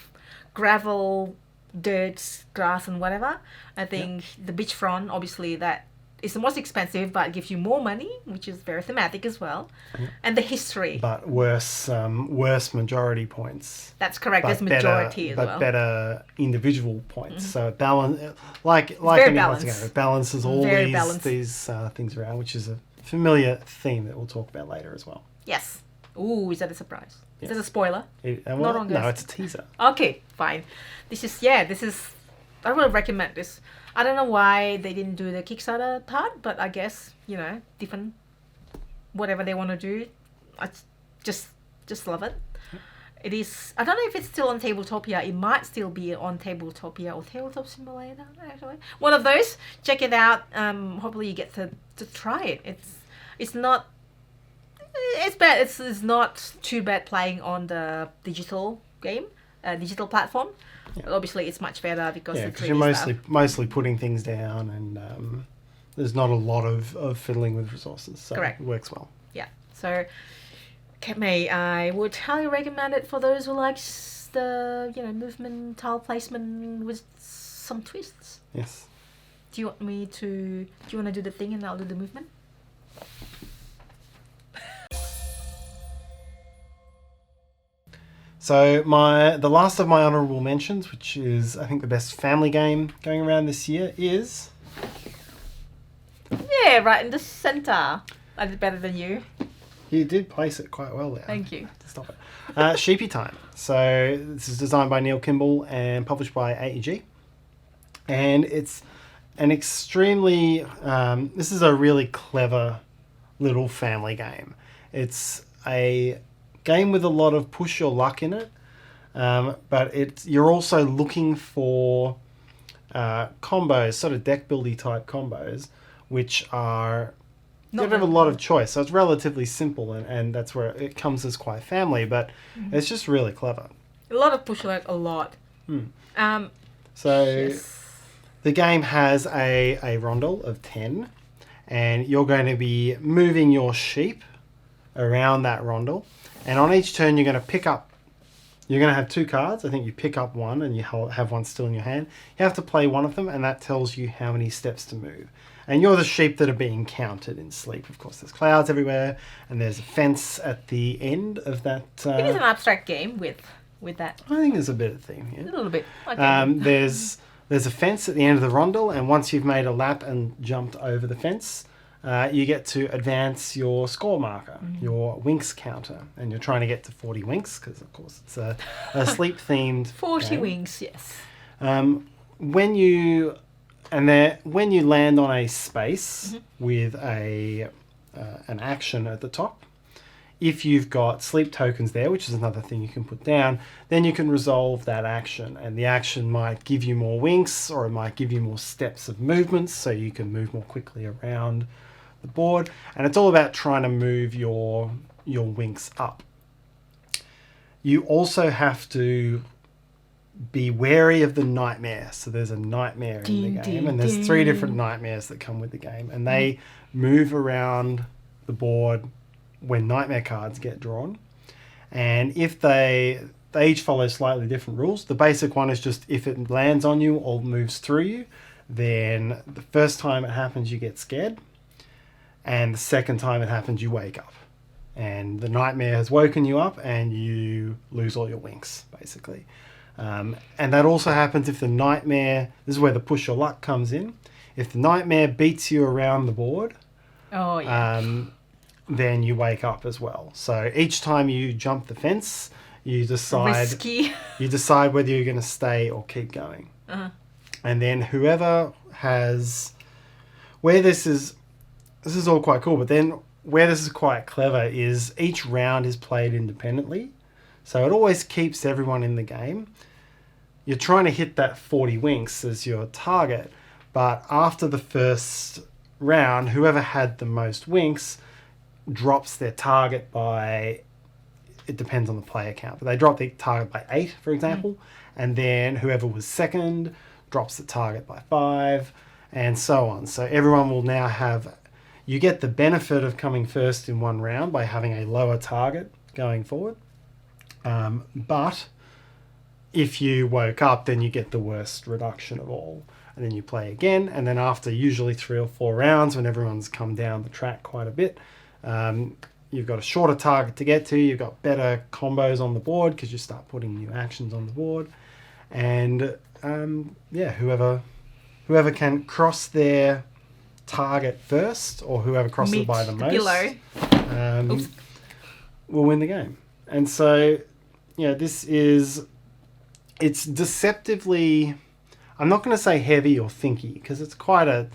gravel, dirt, grass, and whatever. I think the beachfront, obviously, that is the most expensive, but gives you more money, which is very thematic as well. And the history. But worse majority points. That's correct. There's majority as well. But better individual points. So it like it balances all these things around, which is a familiar theme that we'll talk about later as well. Yes. Ooh, is that a surprise? Yes. Is that a spoiler? No, it's a teaser. Okay, fine. This is, I will recommend this. I don't know why they didn't do the Kickstarter part, but I guess, different, whatever they want to do. I just love it. It is, I don't know if it's still on Tabletopia. It might still be on Tabletopia or Tabletop Simulator, actually. One of those. Check it out. Hopefully you get to try it. It's not, it's bad. It's not too bad playing on the digital game, digital platform. Yeah. Obviously, it's much better because you're mostly putting things down, and there's not a lot of fiddling with resources. So correct. It works well. Yeah. So, I would highly recommend it for those who likes the movement, tile placement with some twists. Yes. Do you want to do the thing and I'll do the movement? So the last of my honourable mentions, which is I think the best family game going around this year, is... Yeah, right in the centre. I did better than you. You did place it quite well there. Thank you. Stop it. Sheepy Time. So this is designed by Neil Kimball and published by AEG. And it's an extremely... this is a really clever little family game. It's a game with a lot of push your luck in it, but you're also looking for combos, sort of deck buildy type combos, which are you have a lot of choice. So it's relatively simple, and that's where it comes as quite family, but it's just really clever. A lot of push luck, a lot. So the game has a rondel of 10, and you're going to be moving your sheep around that rondel. And on each turn, you're going to have 2 cards. I think you pick up one and you have one still in your hand. You have to play one of them, and that tells you how many steps to move. And you're the sheep that are being counted in sleep. Of course, there's clouds everywhere, and there's a fence at the end of that. It is an abstract game with that. I think there's a bit of theme here. A little bit. Okay. There's a fence at the end of the rondel, and once you've made a lap and jumped over the fence, you get to advance your score marker, your winks counter, and you're trying to get to 40 winks because, of course, it's a sleep-themed 40 game. winks, yes. When you land on a space with an action at the top, if you've got sleep tokens there, which is another thing you can put down, then you can resolve that action, and the action might give you more winks, or it might give you more steps of movements, so you can move more quickly around the board, and it's all about trying to move your winks up. You also have to be wary of the nightmare. So there's a nightmare in the game, and there's 3 different nightmares that come with the game, and they move around the board when nightmare cards get drawn. And if they each follow slightly different rules. The basic one is just if it lands on you or moves through you, then the first time it happens you get scared, and the second time it happens you wake up, and the nightmare has woken you up and you lose all your winks, basically. And that also happens if the nightmare, this is where the push your luck comes in, if the nightmare beats you around the board, then you wake up as well. So each time you jump the fence, you decide Risky. you decide whether you're going to stay or keep going. And then whoever has, where this is all quite cool, but then where this is quite clever is each round is played independently. So it always keeps everyone in the game. You're trying to hit that 40 winks as your target, but after the first round, whoever had the most winks drops their target by, it depends on the player count, but they drop the target by 8, for example, and then whoever was second drops the target by 5, and so on. So everyone will now have, you get the benefit of coming first in one round by having a lower target going forward. But if you woke up, then you get the worst reduction of all. And then you play again, and then after usually 3 or 4 rounds, when everyone's come down the track quite a bit, you've got a shorter target to get to, you've got better combos on the board because you start putting new actions on the board. And whoever can cross their target first, or whoever crosses it by the most, will win the game. And so, it's deceptively, I'm not going to say heavy or thinky, because it's quite a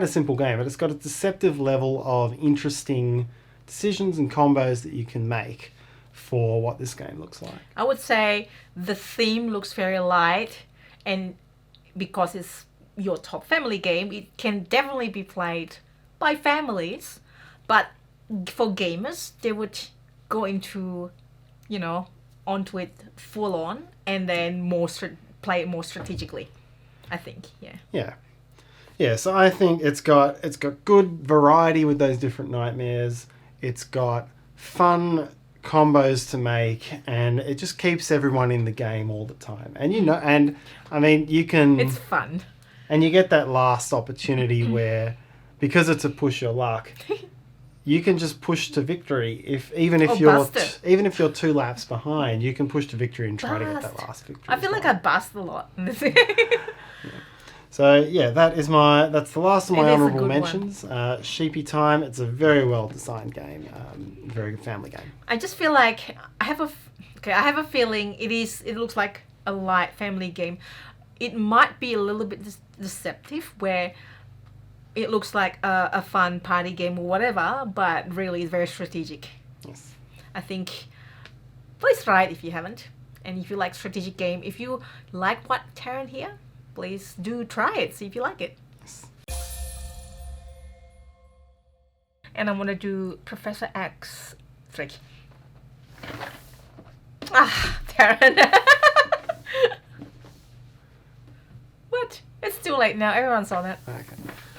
simple game, but it's got a deceptive level of interesting decisions and combos that you can make for what this game looks like. I would say the theme looks very light, and because it's your top family game, it can definitely be played by families, but for gamers, they would go into, onto it full on, and then play it more strategically, I think. Yeah, so I think it's got good variety with those different nightmares. It's got fun combos to make, and it just keeps everyone in the game all the time. And you can, it's fun. And you get that last opportunity where, because it's a push your luck, you can just push to victory. Even if you're 2 laps behind, you can push to victory and try to get that last victory. I feel like I bust a lot. So that's the last of my honourable mentions. Sheepy Time. It's a very well designed game, very good family game. I just feel like I have a feeling it looks like a light family game. It might be a little bit deceptive, where it looks like a fun party game or whatever, but really it's very strategic. Yes. I think, please try it if you haven't. And if you like strategic game, if you like what Tarrant here, please do try it, see if you like it. Yes. And I'm gonna do Professor X trick. Tarrant. What? It's too late now, everyone saw that. Okay.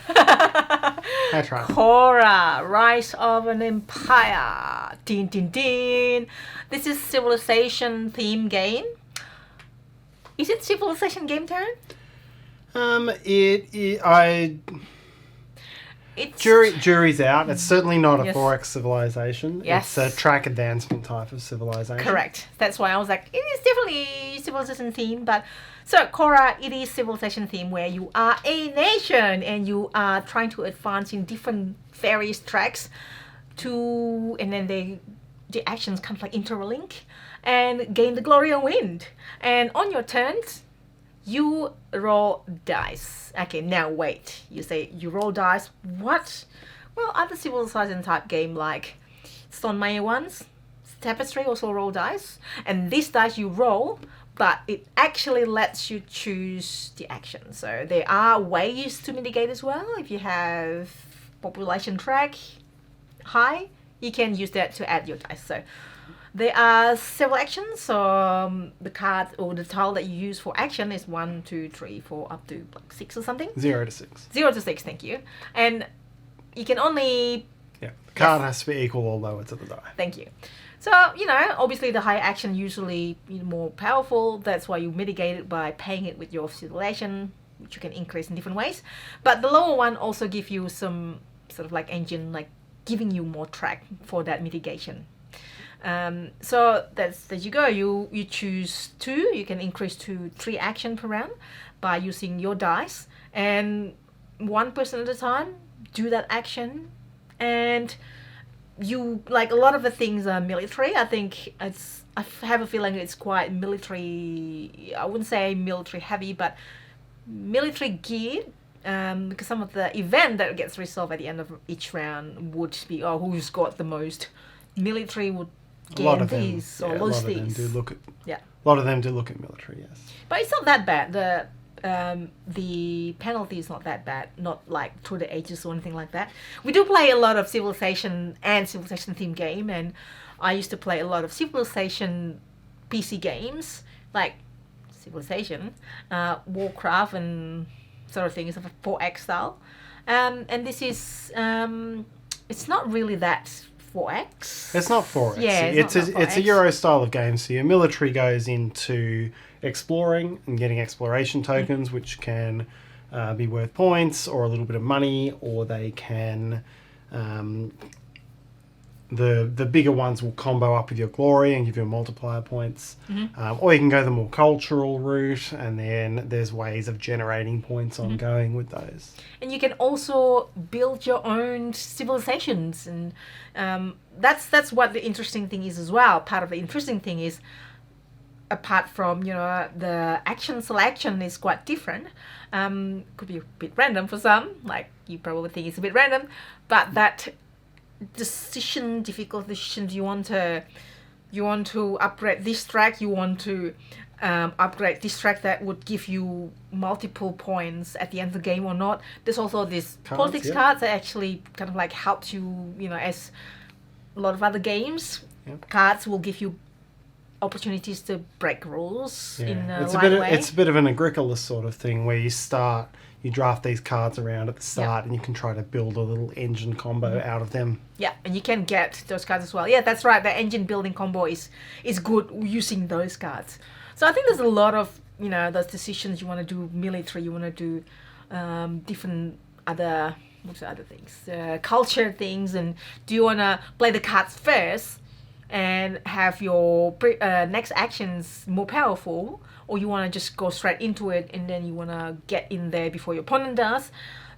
I tried. Cora, Rise of an Empire. Din din din. This is civilization theme game. Is it civilization game, Tarrant? Jury's out. It's certainly not a 4X civilization. Yes. It's a track advancement type of civilization. Correct. That's why I was like, it is definitely civilization theme, but so Cora, it is civilization theme where you are a nation and you are trying to advance in different various tracks and then the actions kind of like interlink and gain the glory and win. And on your turns, you roll dice. Okay, now wait. You say you roll dice. What? Well, other civilization type game like Stone Meyer ones, Tapestry also roll dice. And this dice you roll, but it actually lets you choose the action. So there are ways to mitigate as well. If you have population track high, you can use that to add your dice. So there are several actions. So the card or the tile that you use for action is 1, 2, 3, 4, up to like 6 or something. 0 to 6. 0 to 6, thank you. And you can only... Yeah, the card has to be equal or lower to the die. Thank you. So, obviously the higher action usually more powerful. That's why you mitigate it by paying it with your civilization, which you can increase in different ways. But the lower one also give you some sort of like engine, like giving you more track for that mitigation. So there you go. You choose 2. You can increase to 3 action per round by using your dice. And one person at a time do that action. And you like a lot of the things are military. I think I have a feeling it's quite military. I wouldn't say military heavy, but military geared. Because some of the event that gets resolved at the end of each round would be, oh, who's got the most military would gain these or lose these. A lot of them do look at military, yes. But it's not that bad. The penalty is not that bad, not like through the ages or anything like that. We do play a lot of Civilization and Civilization themed game, and I used to play a lot of Civilization PC games, like Civilization, Warcraft and sort of things of a 4X style. And this is, it's not really that 4X. It's not 4X. Yeah, it's a Euro style of game. So your military goes into exploring and getting exploration tokens, which can be worth points or a little bit of money, or they can the bigger ones will combo up with your glory and give you multiplier points. Or you can go the more cultural route, and then there's ways of generating points ongoing with those. And you can also build your own civilizations, and that's what the interesting thing is as well. Part of the interesting thing is, apart from, you know, the action selection is quite different. Could be a bit random for some, like you probably think it's a bit random, but that difficult decisions, you want to upgrade this track, you want to upgrade this track that would give you multiple points at the end of the game or not. There's also this politics cards that actually kind of like helps you, you know, as a lot of other games, cards will give you opportunities to break rules in a light way. It's a bit of an Agricola sort of thing where you draft these cards around at the start and you can try to build a little engine combo out of them. Yeah, and you can get those cards as well. Yeah, that's right. The engine building combo is good using those cards. So I think there's a lot of, you know, those decisions. You want to do military, you want to do different other, what's the other things? Culture things, and do you want to play the cards first and have your next actions more powerful, or you want to just go straight into it and then you want to get in there before your opponent does?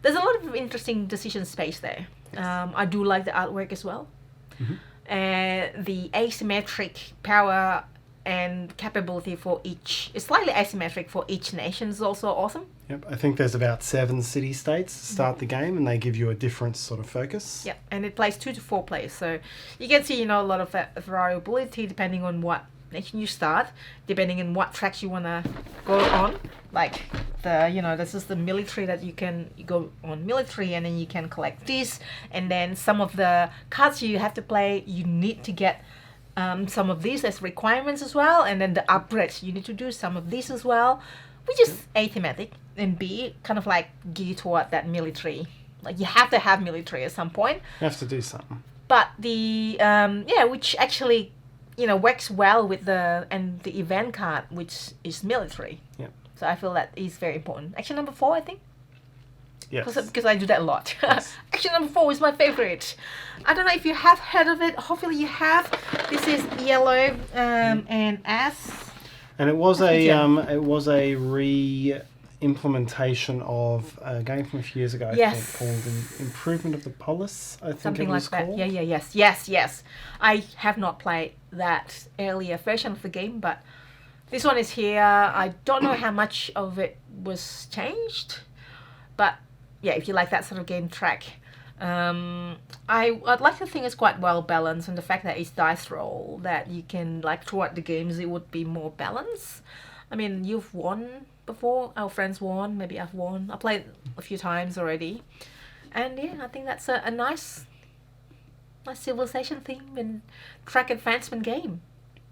There's a lot of interesting decision space there. Yes. I do like the artwork as well. The asymmetric power and capability for each, it's slightly asymmetric for each nation, is also awesome. Yep, I think there's about 7 city-states to start the game, and they give you a different sort of focus. Yeah, and it plays 2 to 4 players, so you can see, you know, a lot of variability depending on what nation you start, depending on what tracks you want to go on. Like this is the military that you go on military, and then you can collect this, and then some of the cards you have to play, you need to get some of these as requirements as well, and then the upgrades you need to do some of these as well, which is A, thematic, and B, kind of like geared toward that military. Like you have to have military at some point. You have to do something. But the which actually, you know, works well with the event card, which is military. Yeah. So I feel that is very important. Action number 4, I think. Yes. Because I do that a lot. Yes. Action number 4 is my favorite. I don't know if you have heard of it. Hopefully you have. This is yellow and S. And it was a re-implementation of a game from a few years ago. Yes. I think, called the Improvement of the Polis. I think something it was like called. That. Yes. I have not played that earlier version of the game, but this one is here. I don't know how much of it was changed, but yeah, if you like that sort of game track, I'd like to think it's quite well balanced, and the fact that it's dice roll, that you can, like, throughout the games it would be more balanced. I mean, you've won before, our friends won, maybe I've won. I played a few times already, and yeah, I think that's a nice civilization theme and track advancement game.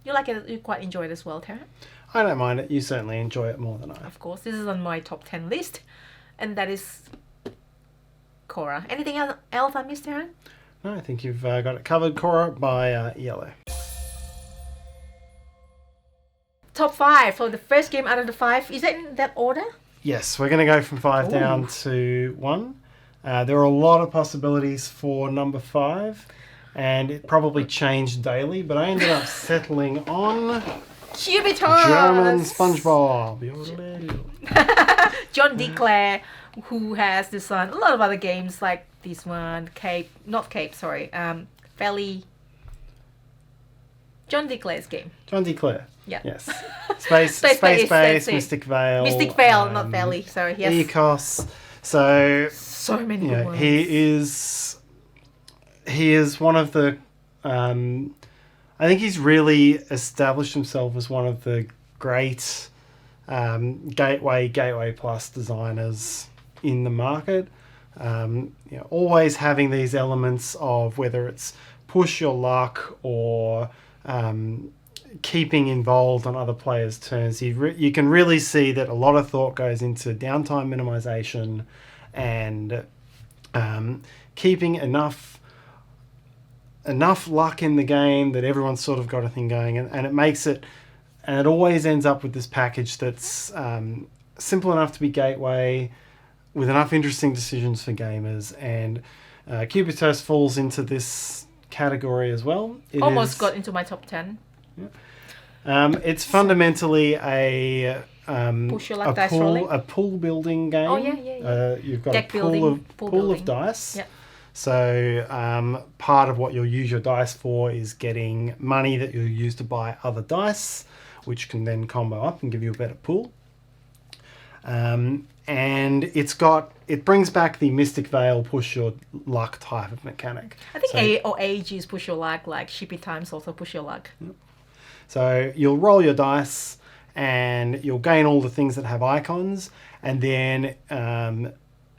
You like it? You quite enjoy it as well, Tarrant? I don't mind it. You certainly enjoy it more than I. Of course, this is on my top 10 list, and that is Cora. Anything else I missed, Tarrant? No, I think you've got it covered. Cora by Yellow. Top 5. So the first game out of the 5. Is it in that order? Yes, we're going to go from 5 down to 1. There are a lot of possibilities for number 5, and it probably changed daily, but I ended up settling on Cubitos! German SpongeBob. John Declare, who has designed a lot of other games like this one, Valley. John Declare's game. John Declare. Yeah. Yes. Space Space Base, that's it. Mystic Vale. Mystic Vale, not Valley. Sorry. Yes. Ecos. So Many good ones. he is one of the. I think he's really established himself as one of the great Gateway Plus designers in the market. Always having these elements of whether it's push your luck or keeping involved on other players' turns. You can really see that a lot of thought goes into downtime minimization and keeping enough luck in the game that everyone's sort of got a thing going, and it makes it, and it always ends up with this package that's simple enough to be gateway, with enough interesting decisions for gamers, and Cubitos falls into this category as well. Almost got into my top 10. It's fundamentally a Push your luck dice rolling. a pool building game. Oh yeah. You've got Deck a pool building. of dice. Yep. So part of what you'll use your dice for is getting money that you'll use to buy other dice, which can then combo up and give you a better pool. And it brings back the Mystic Vale push your luck type of mechanic. I think AG is push your luck, like Shippy Times also push your luck. So you'll roll your dice and you'll gain all the things that have icons, and then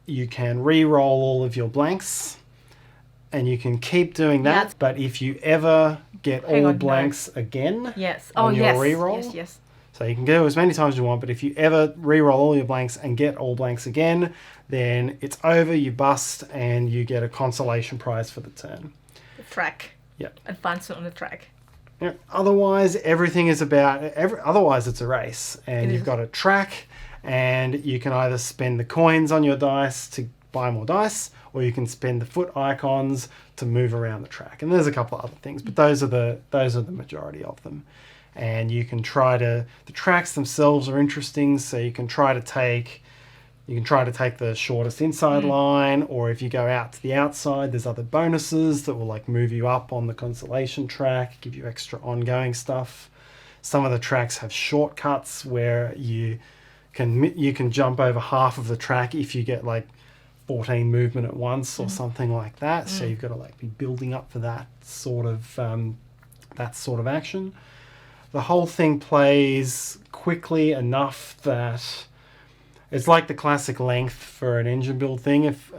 you can re-roll all of your blanks, and you can keep doing that. Yes. But if you ever get all blanks again on your re-roll, yes. So you can go as many times as you want, but if you ever re-roll all your blanks and get all blanks again, then it's over, you bust, and you get a consolation prize for the turn. The track. Yeah. Advancement on the track. Yeah. Otherwise, everything is otherwise it's a race, and you've got a track, and you can either spend the coins on your dice to buy more dice, or you can spend the foot icons to move around the track. And there's a couple of other things, but those are the majority of them. And you can the tracks themselves are interesting, so you can try to take the shortest inside line, or if you go out to the outside, there's other bonuses that will like move you up on the consolation track, give you extra ongoing stuff. Some of the tracks have shortcuts where you can jump over half of the track if you get like 14 movement at once or something like that. So you've got to like be building up for that sort of action. The whole thing plays quickly enough that it's like the classic length for an engine build thing. If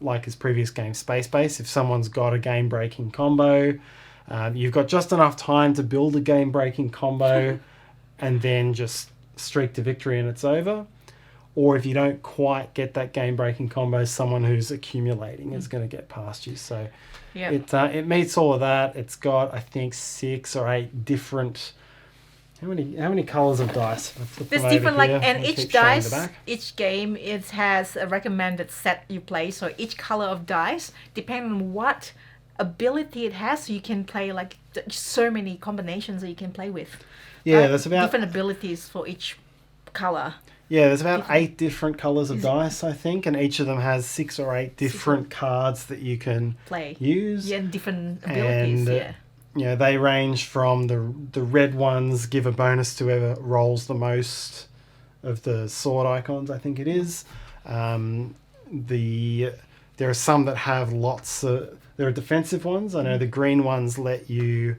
like his previous game, Space Base, if someone's got a game-breaking combo, you've got just enough time to build a game-breaking combo and then just streak to victory and it's over. Or if you don't quite get that game-breaking combo, someone who's accumulating is going to get past you. So it meets all of that. It's got, I think, 6 or 8 different... How many colours of dice? There's different, and each dice, each game, it has a recommended set you play. So each colour of dice, depending on what ability it has, so you can play like so many combinations that you can play with. Yeah, there's about different abilities for each colour. Yeah, there's about 8 different colours of dice, I think, and each of them has 6 or 8 different cards that you can use. Yeah, and different abilities. And, they range from the red ones give a bonus to whoever rolls the most of the sword icons, I think it is. There are some that have lots of... There are defensive ones. I know the green ones let you...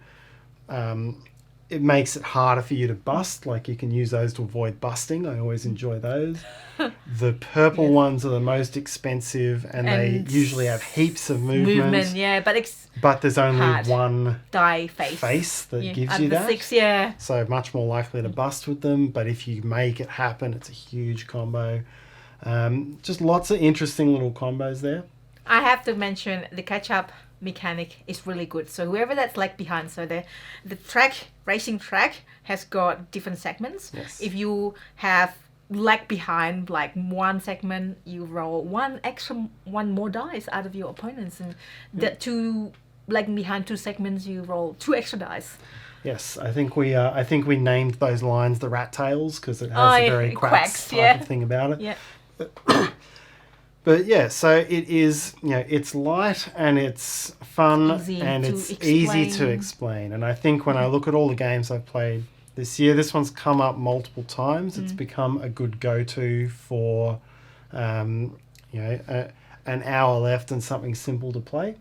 it makes it harder for you to bust. Like, you can use those to avoid busting. I always enjoy those. The purple ones are the most expensive, and they usually have heaps of movement. But there's only one die face that gives you that. 6, So much more likely to bust with them. But if you make it happen, it's a huge combo. Just lots of interesting little combos there. I have to mention the catch-up mechanic is really good. So whoever that's lag behind, so the racing track has got different segments. If you have lag behind like one segment, you roll one more dice out of your opponents, and that two lag behind 2 segments, you roll 2 extra dice. Yes, I think we named those lines the rat tails because it has a very quacks type of thing about it. But yeah, so it is, it's light and it's fun and it's easy to explain. And I think when I look at all the games I've played this year, this one's come up multiple times. It's become a good go-to for, an hour left and something simple to play.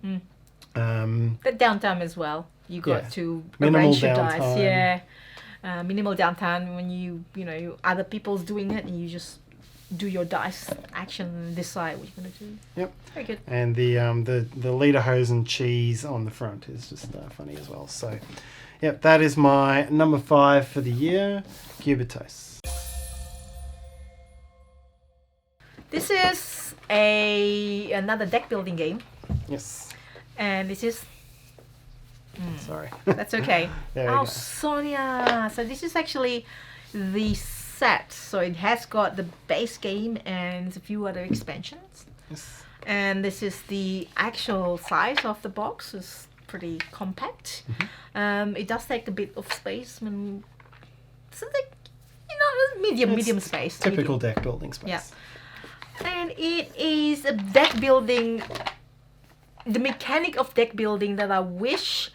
But downtime as well. You got to minimal arrange your downtime. dice. Yeah. Minimal downtime when other people's doing it and you just do your dice action and decide what you're going to do. Yep. Very good. And the lederhosen cheese on the front is just funny as well. So, yep, that is my number 5 for the year, Cubitos. This is another deck building game. Yes. And this is... Sorry. That's okay. There we go. Sonia. So this is actually the set. So it has got the base game and a few other expansions. Yes. And this is the actual size of the box. It's pretty compact. It does take a bit of space. It's like, medium space. Typical deck building space. Yeah. And it is a deck building, the mechanic of deck building that I wish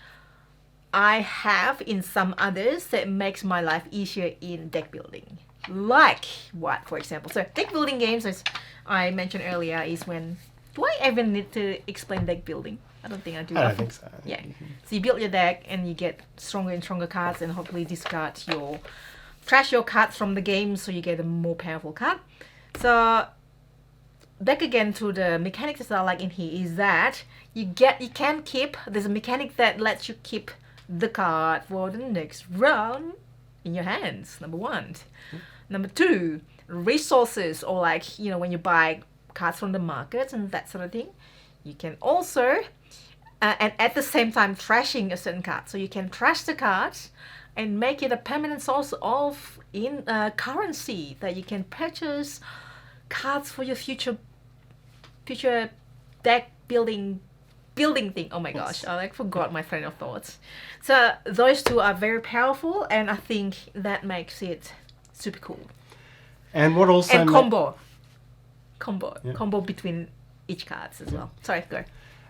I have in some others that makes my life easier in deck building. Like what, for example? So deck building games, as I mentioned earlier, is when... Do I ever need to explain deck building? I don't think I do. I don't think so. Yeah. So you build your deck and you get stronger and stronger cards and hopefully trash your cards from the game so you get a more powerful card. So back again to the mechanics that I like in here is that there's a mechanic that lets you keep the card for the next round in your hands, number 1. Number 2, resources, or when you buy cards from the market and that sort of thing. You can also, and at the same time, trashing a certain card. So you can trash the card and make it a permanent source of currency that you can purchase cards for your future deck building thing. Oh my gosh, I forgot my train of thoughts. So those two are very powerful, and I think that makes it super cool. And what also... And combo between each cards as well. Sorry, go.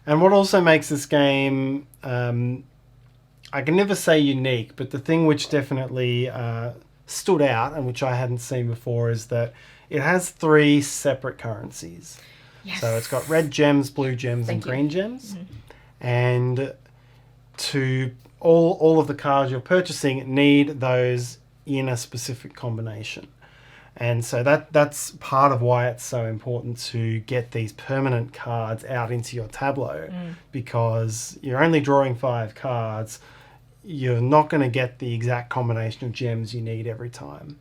And what also makes this game, I can never say unique, but the thing which definitely stood out and which I hadn't seen before is that it has 3 separate currencies. Yes. So it's got red gems, blue gems, and green gems. And to all of the cards you're purchasing need those in a specific combination. And so that's part of why it's so important to get these permanent cards out into your tableau, because you're only drawing 5 cards. You're not going to get the exact combination of gems you need every time.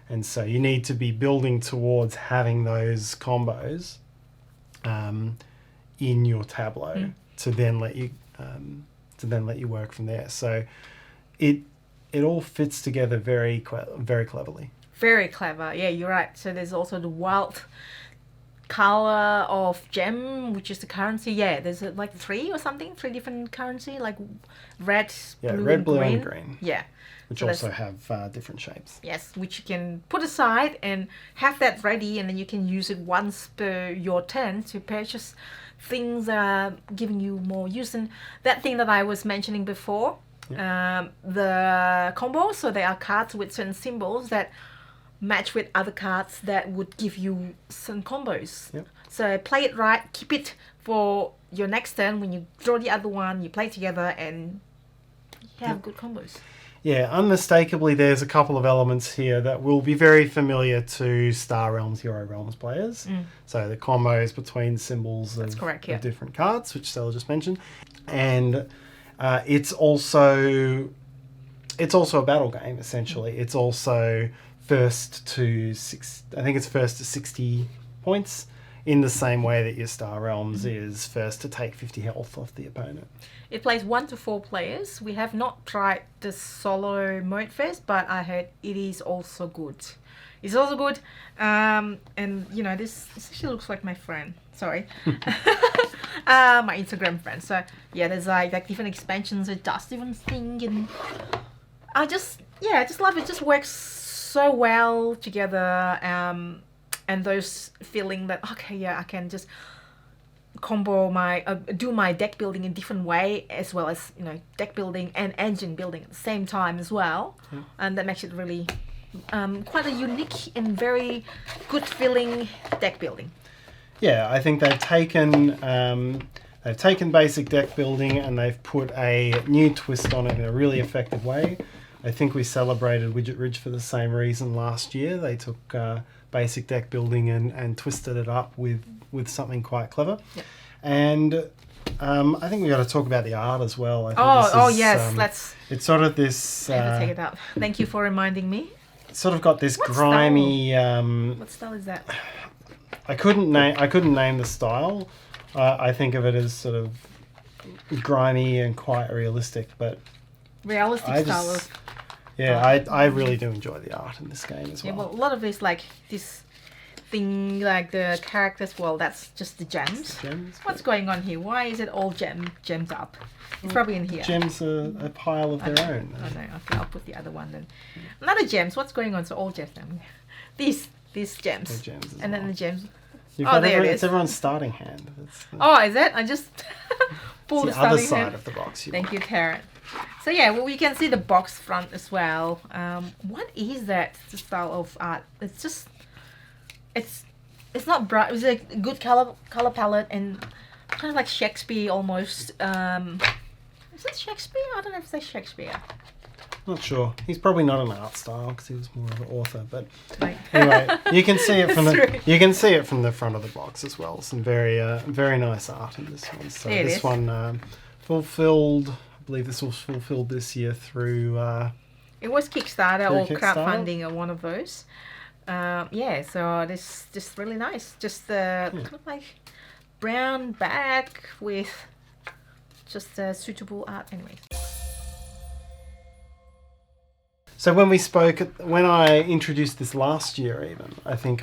And so you need to be building towards having those combos in your tableau to then let you work from there. So it all fits together very cleverly. Very clever. Yeah, you're right. So there's also the wild color of gem, which is the currency. Yeah, there's 3 or something, 3 different currency, like red, blue, and green. Yeah. Which also have different shapes. Yes, which you can put aside and have that ready, and then you can use it once per your turn to purchase things that are giving you more use. And that thing that I was mentioning before, the combo, so there are cards with certain symbols that match with other cards that would give you some combos. Yep. So play it right, keep it for your next turn. When you draw the other one, you play together and you have good combos. Yeah, unmistakably there's a couple of elements here that will be very familiar to Star Realms, Hero Realms players. So the combos between symbols of different cards, which Stella just mentioned. And it's also a battle game, essentially. It's also first to 60 points, in the same way that your Star Realms is first to take 50 health off the opponent. It plays 1 to 4 players. We have not tried the solo mode first, but I heard it is also good. It's also good, and this actually looks like my friend. Sorry, my Instagram friend. So yeah, there's like different expansions. It does different thing, and I just love it. It just works so well together. and those feeling that okay, yeah, I can just combo my do my deck building in different way, as well as deck building and engine building at the same time as well. And that makes it really quite a unique and very good feeling deck building. Yeah, I think they've taken basic deck building and they've put a new twist on it in a really effective way. I think we celebrated Widget Ridge for the same reason last year. They took basic deck building and twisted it up with something quite clever. Yep. And I think we got to talk about the art as well. I think yes, let's. It's sort of this. I have to take it out. Thank you for reminding me. It's sort of got this grimy. What style is that? I couldn't name the style. I think of it as sort of grimy and quite realistic, but realistic style of. Yeah, I really do enjoy the art in this game as well. Yeah, well, a lot of this this thing like the characters. Well, that's just the gems. What's going on here? Why is it all gemmed up? It's probably in here. Gems are a pile of their own. Oh no, okay, I'll put the other one then. Another gems. What's going on? So all gems now. These gems. The gems and then the gems. There it is. It's everyone's starting hand. Is it? I just pulled the other side of the box. Thank you, Tarrant. So yeah, well, we can see the box front as well. What is that style of art? It's just, it's not bright. It's a good color palette and kind of like Shakespeare almost. Is it Shakespeare? I don't know if it's Shakespeare. Not sure. He's probably not an art style because he was more of an author. But anyway, you can see it from the front of the box as well. Some very nice art in this one. So this one fulfilled. I believe this was fulfilled this year through. It was Kickstarter or crowdfunding or one of those. So this just really nice. Just kind of like brown back with just suitable art. Anyways. So when I introduced this last year, even I think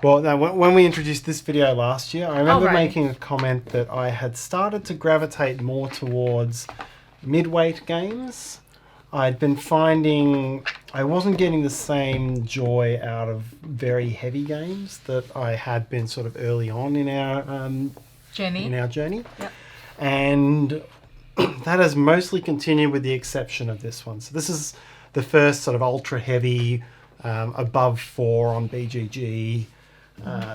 when we introduced this video last year, I remember making a comment that I had started to gravitate more towards mid-weight games. I'd been finding I wasn't getting the same joy out of very heavy games that I had been sort of early on in our journey. Yep. And that has mostly continued with the exception of this one. So this is the first sort of ultra heavy, above 4 on BGG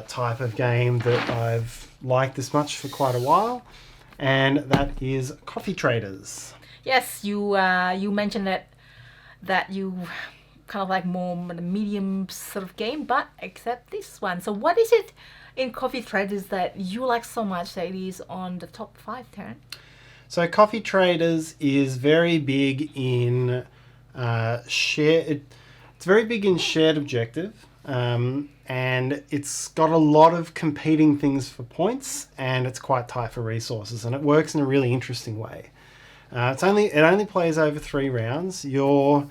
type of game that I've liked this much for quite a while, and that is Coffee Traders. Yes, you mentioned that you kind of like more medium sort of game, but except this one. So what is it in Coffee Traders that you like so much that it is on the top 5, Tarrant? So Coffee Traders is very big in it's very big in shared objective, and it's got a lot of competing things for points, and it's quite tight for resources, and it works in a really interesting way. It only plays over 3 rounds. You're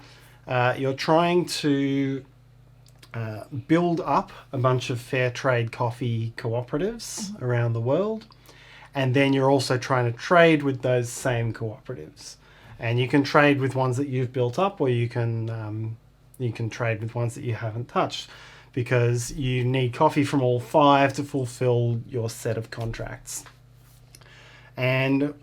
trying to build up a bunch of fair trade coffee cooperatives around the world. And then you're also trying to trade with those same cooperatives, and you can trade with ones that you've built up, or you can trade with ones that you haven't touched, because you need coffee from all 5 to fulfill your set of contracts. And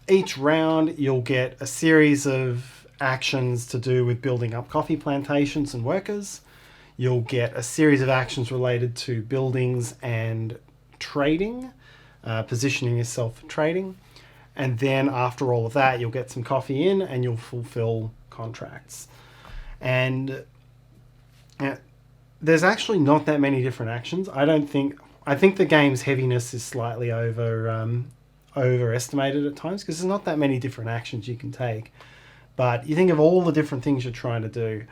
each round you'll get a series of actions to do with building up coffee plantations and workers. You'll get a series of actions related to buildings and trading. Positioning yourself for trading, and then after all of that you'll get some coffee in and you'll fulfill contracts. And there's actually not that many different actions. I think the game's heaviness is slightly overestimated at times, because there's not that many different actions you can take. But you think of all the different things you're trying to do.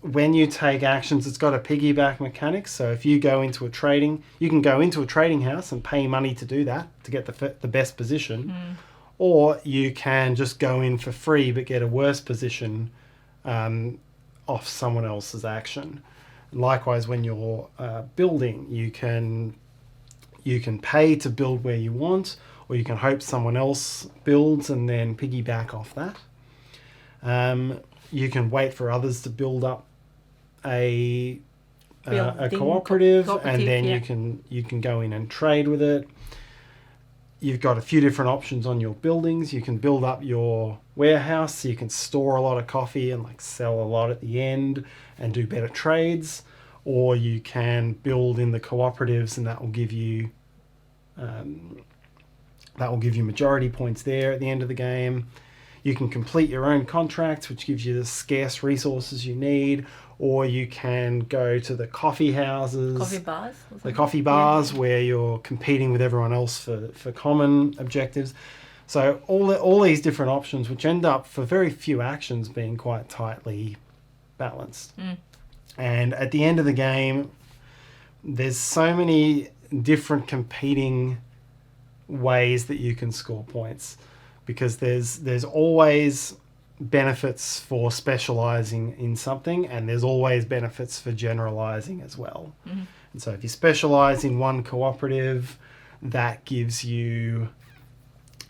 When you take actions, it's got a piggyback mechanic. So if you go into you can go into a trading house and pay money to do that, to get the best position. Or you can just go in for free but get a worse position off someone else's action. Likewise, when you're building, you can pay to build where you want, or you can hope someone else builds and then piggyback off that. You can wait for others to build up a a Building cooperative, and cooperative, then yeah. you can go in and trade with it. You've got a few different options on your buildings. You can build up your warehouse so you can store a lot of coffee and like sell a lot at the end and do better trades, or you can build in the cooperatives, and that will give you majority points there at the end of the game. You can complete your own contracts, which gives you the scarce resources you need, or you can go to the coffee houses, Coffee bars. Or the something. coffee bars, where you're competing with everyone else for common objectives. So all these different options, which end up for very few actions being quite tightly balanced. And at the end of the game, there's so many different competing ways that you can score points, because there's always benefits for specializing in something, and there's always benefits for generalizing as well. And so if you specialize in one cooperative, that gives you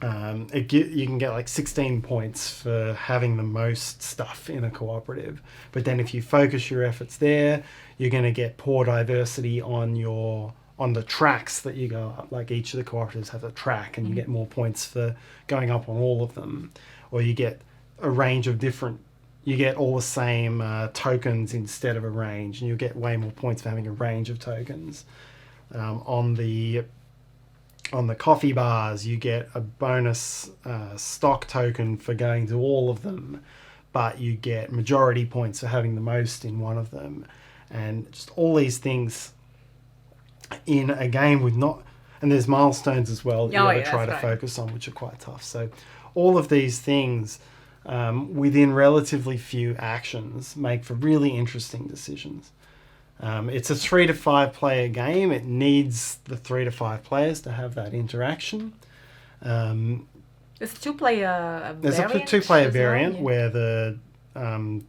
you can get like 16 points for having the most stuff in a cooperative. But then if you focus your efforts there, you're going to get poor diversity on the tracks that you go up. Like each of the cooperatives have a track, and you get more points for going up on all of them. Or you get a range of different, you get all the same tokens instead of a range, and you'll get way more points for having a range of tokens. On the coffee bars, you get a bonus stock token for going to all of them, but you get majority points for having the most in one of them. And just all these things in a game with not... And there's milestones as well that you got to try to focus on, which are quite tough. So all of these things within relatively few actions make for really interesting decisions. It's a 3 to 5 player game. It needs the 3 to 5 players to have that interaction. There's a 2-player variant. There's a 2-player variant well, where the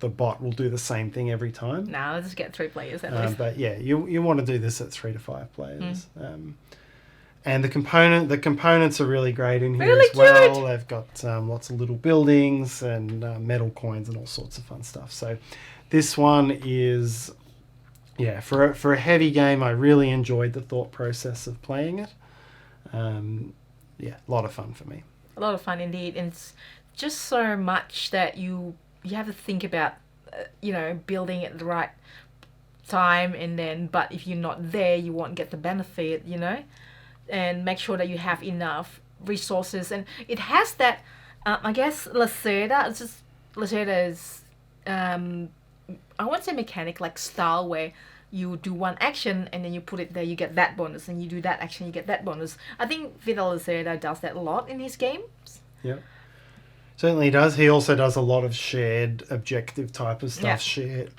bot will do the same thing every time. No, let's just get 3 players at least. But yeah, you want to do this at 3 to 5 players. And the components are really great in here as well. Cute. They've got lots of little buildings and metal coins and all sorts of fun stuff. So this one is... Yeah, for a heavy game, I really enjoyed the thought process of playing it. Yeah, a lot of fun for me. A lot of fun indeed. And it's just so much that you have to think about, building at the right time, and then, but if you're not there, you won't get the benefit, and make sure that you have enough resources. And it has that, I guess, Lacerda is, I won't say mechanic, like style, where you do one action and then you put it there, you get that bonus, and you do that action, you get that bonus. I think Vidal Lacerda does that a lot in his games. Yeah, certainly does. He also does a lot of shared objective type of stuff, shared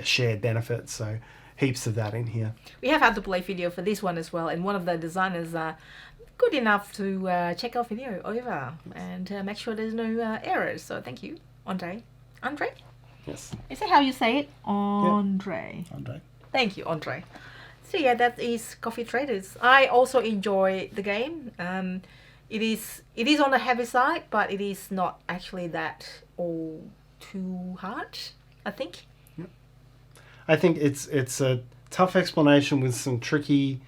shared benefits, so heaps of that in here. We have had to play video for this one as well, and one of the designers are good enough to check our video over and make sure there's no errors, so thank you, Andre? Yes. Is that how you say it? Andre. Yep. Andre. Thank you, Andre. So yeah, that is Coffee Traders. I also enjoy the game. It is on the heavy side, but it is not actually that all too hard, I think. Yep. I think it's a tough explanation with some tricky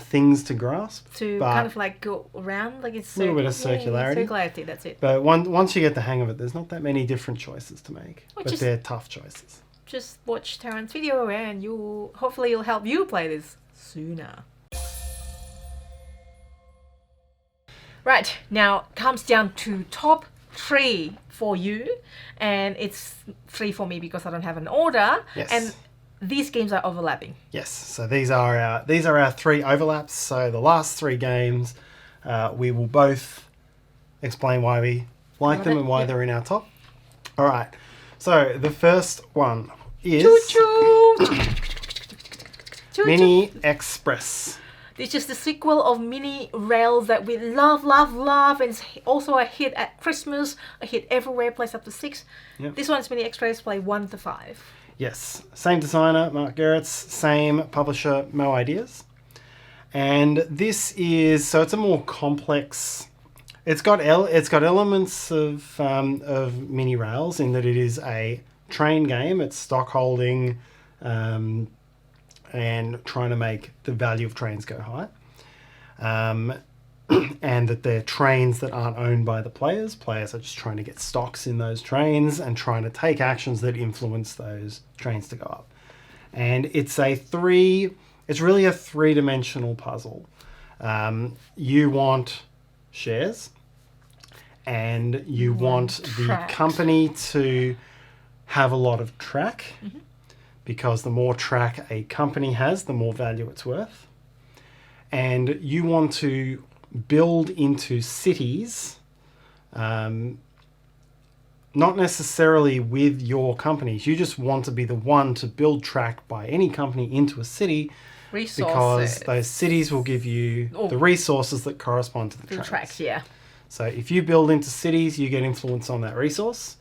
things to grasp. To kind of like go around, like it's a little bit of circularity. Yeah, circularity, that's it. But once you get the hang of it, there's not that many different choices to make. But they're tough choices. Just watch Tarrant's video, and hopefully it'll help you play this sooner. Right, now comes down to top 3 for you, and it's 3 for me because I don't have an order. Yes. And these games are overlapping. Yes, so these are our 3 overlaps. So the last 3 games, we will both explain why we like them and why they're in our top. All right, so the first one is Mini Express. This is the sequel of Mini Rails that we love, and it's also a hit at Christmas, a hit everywhere, plays up to 6. Yep. This one's Mini Express, play 1 to 5. Yes, same designer, Mark Gerritz, same publisher, Mo Ideas. And this is, so it's a more complex, it's got elements of Mini Rails in that it is a train game. It's stock holding, and trying to make the value of trains go high. And that they're trains that aren't owned by the players. Players are just trying to get stocks in those trains and trying to take actions that influence those trains to go up. And it's really a three-dimensional puzzle. You want shares, and you want the company to have a lot of track, because the more track a company has, the more value it's worth. And you want to build into cities, not necessarily with your companies. You just want to be the one to build track by any company into a city, Resources. because those cities will give you the resources that correspond to the trains. Tracks, yeah. So if you build into cities, you get influence on that resource.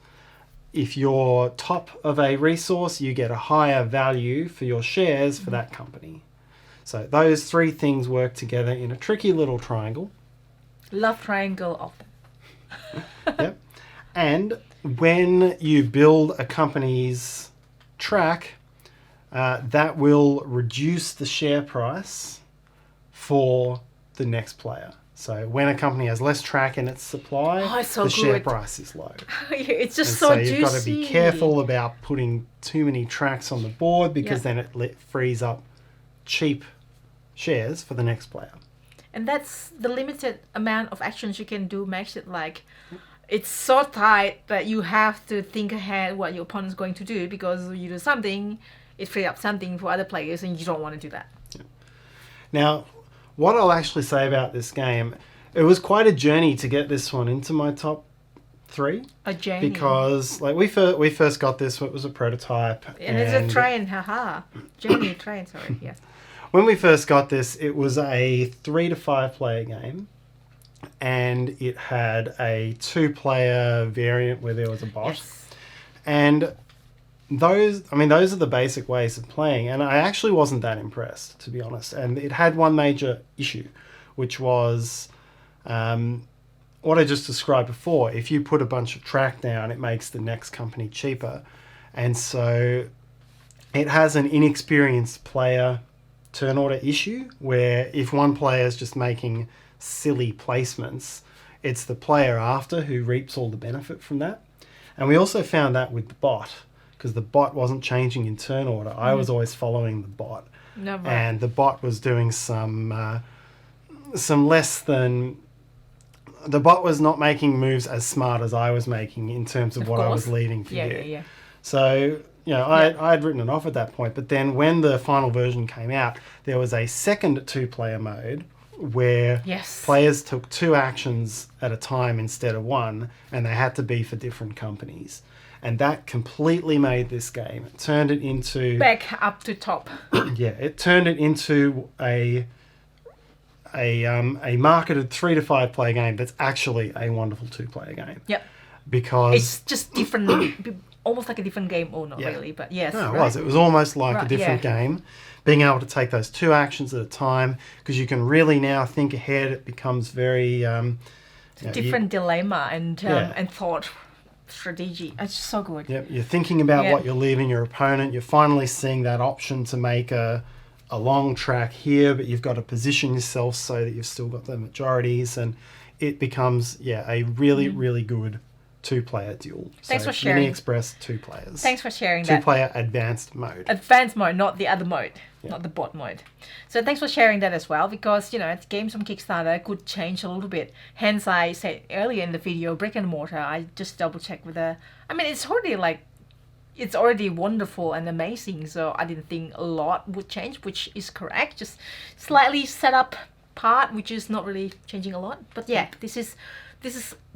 If you're top of a resource, you get a higher value for your shares for that company. So those three things work together in a tricky little triangle. Love triangle of them. Yep. And when you build a company's track, that will reduce the share price for the next player. So when a company has less track in its supply, the share price is low. It's just so juicy. You've got to be careful about putting too many tracks on the board, because then it frees up cheap shares for the next player. And that's the limited amount of actions you can do, makes it like it's so tight that you have to think ahead what your opponent's going to do, because you do something, it frees up something for other players, and you don't want to do that. Yeah. Now, what I'll actually say about this game, it was quite a journey to get this one into my top 3. A journey. Because we first got this when it was a prototype. And it's a train, haha. Journey, train, sorry, yes. When we first got this, it was a 3 to 5 player game, and it had a 2-player variant where there was a bot. Yes. And those are the basic ways of playing, and I actually wasn't that impressed, to be honest. And it had one major issue, which was what I just described before. If you put a bunch of track down, it makes the next company cheaper. And so it has an inexperienced player turn order issue, where if one player is just making silly placements, it's the player after who reaps all the benefit from that. And we also found that with the bot, because the bot wasn't changing in turn order. I was always following the bot. Never. And the bot was doing some less than... The bot was not making moves as smart as I was making in terms of what I was leaving for you. Yeah. So, I had written it off at that point. But then when the final version came out, there was a second 2-player mode where players took 2 actions at a time instead of 1, and they had to be for different companies. And that completely made this game. It turned it into... Back up to top. It turned it into a marketed 3 to 5 player game that's actually a wonderful 2-player game. Yep. Because... It's just different, almost like a different game. Oh, not really, but yes. No, it was. It was almost like a different game. Being able to take those 2 actions at a time, because you can really now think ahead. It becomes very... different dilemma and thought strategy. It's so good. Yep, you're thinking about what you're leaving your opponent. You're finally seeing that option to make a long track here, but you've got to position yourself so that you've still got the majorities, and it becomes a really, really good 2-player duel. Thanks for sharing. Mini Express 2 players. Thanks for sharing that. 2-player advanced mode. Advanced mode, not the other mode. Not the bot mode. So thanks for sharing that as well, because, games on Kickstarter could change a little bit. Hence, I said earlier in the video, brick and mortar, I just double-checked with it's already wonderful and amazing, so I didn't think a lot would change, which is correct. Just slightly set up part, which is not really changing a lot. But this is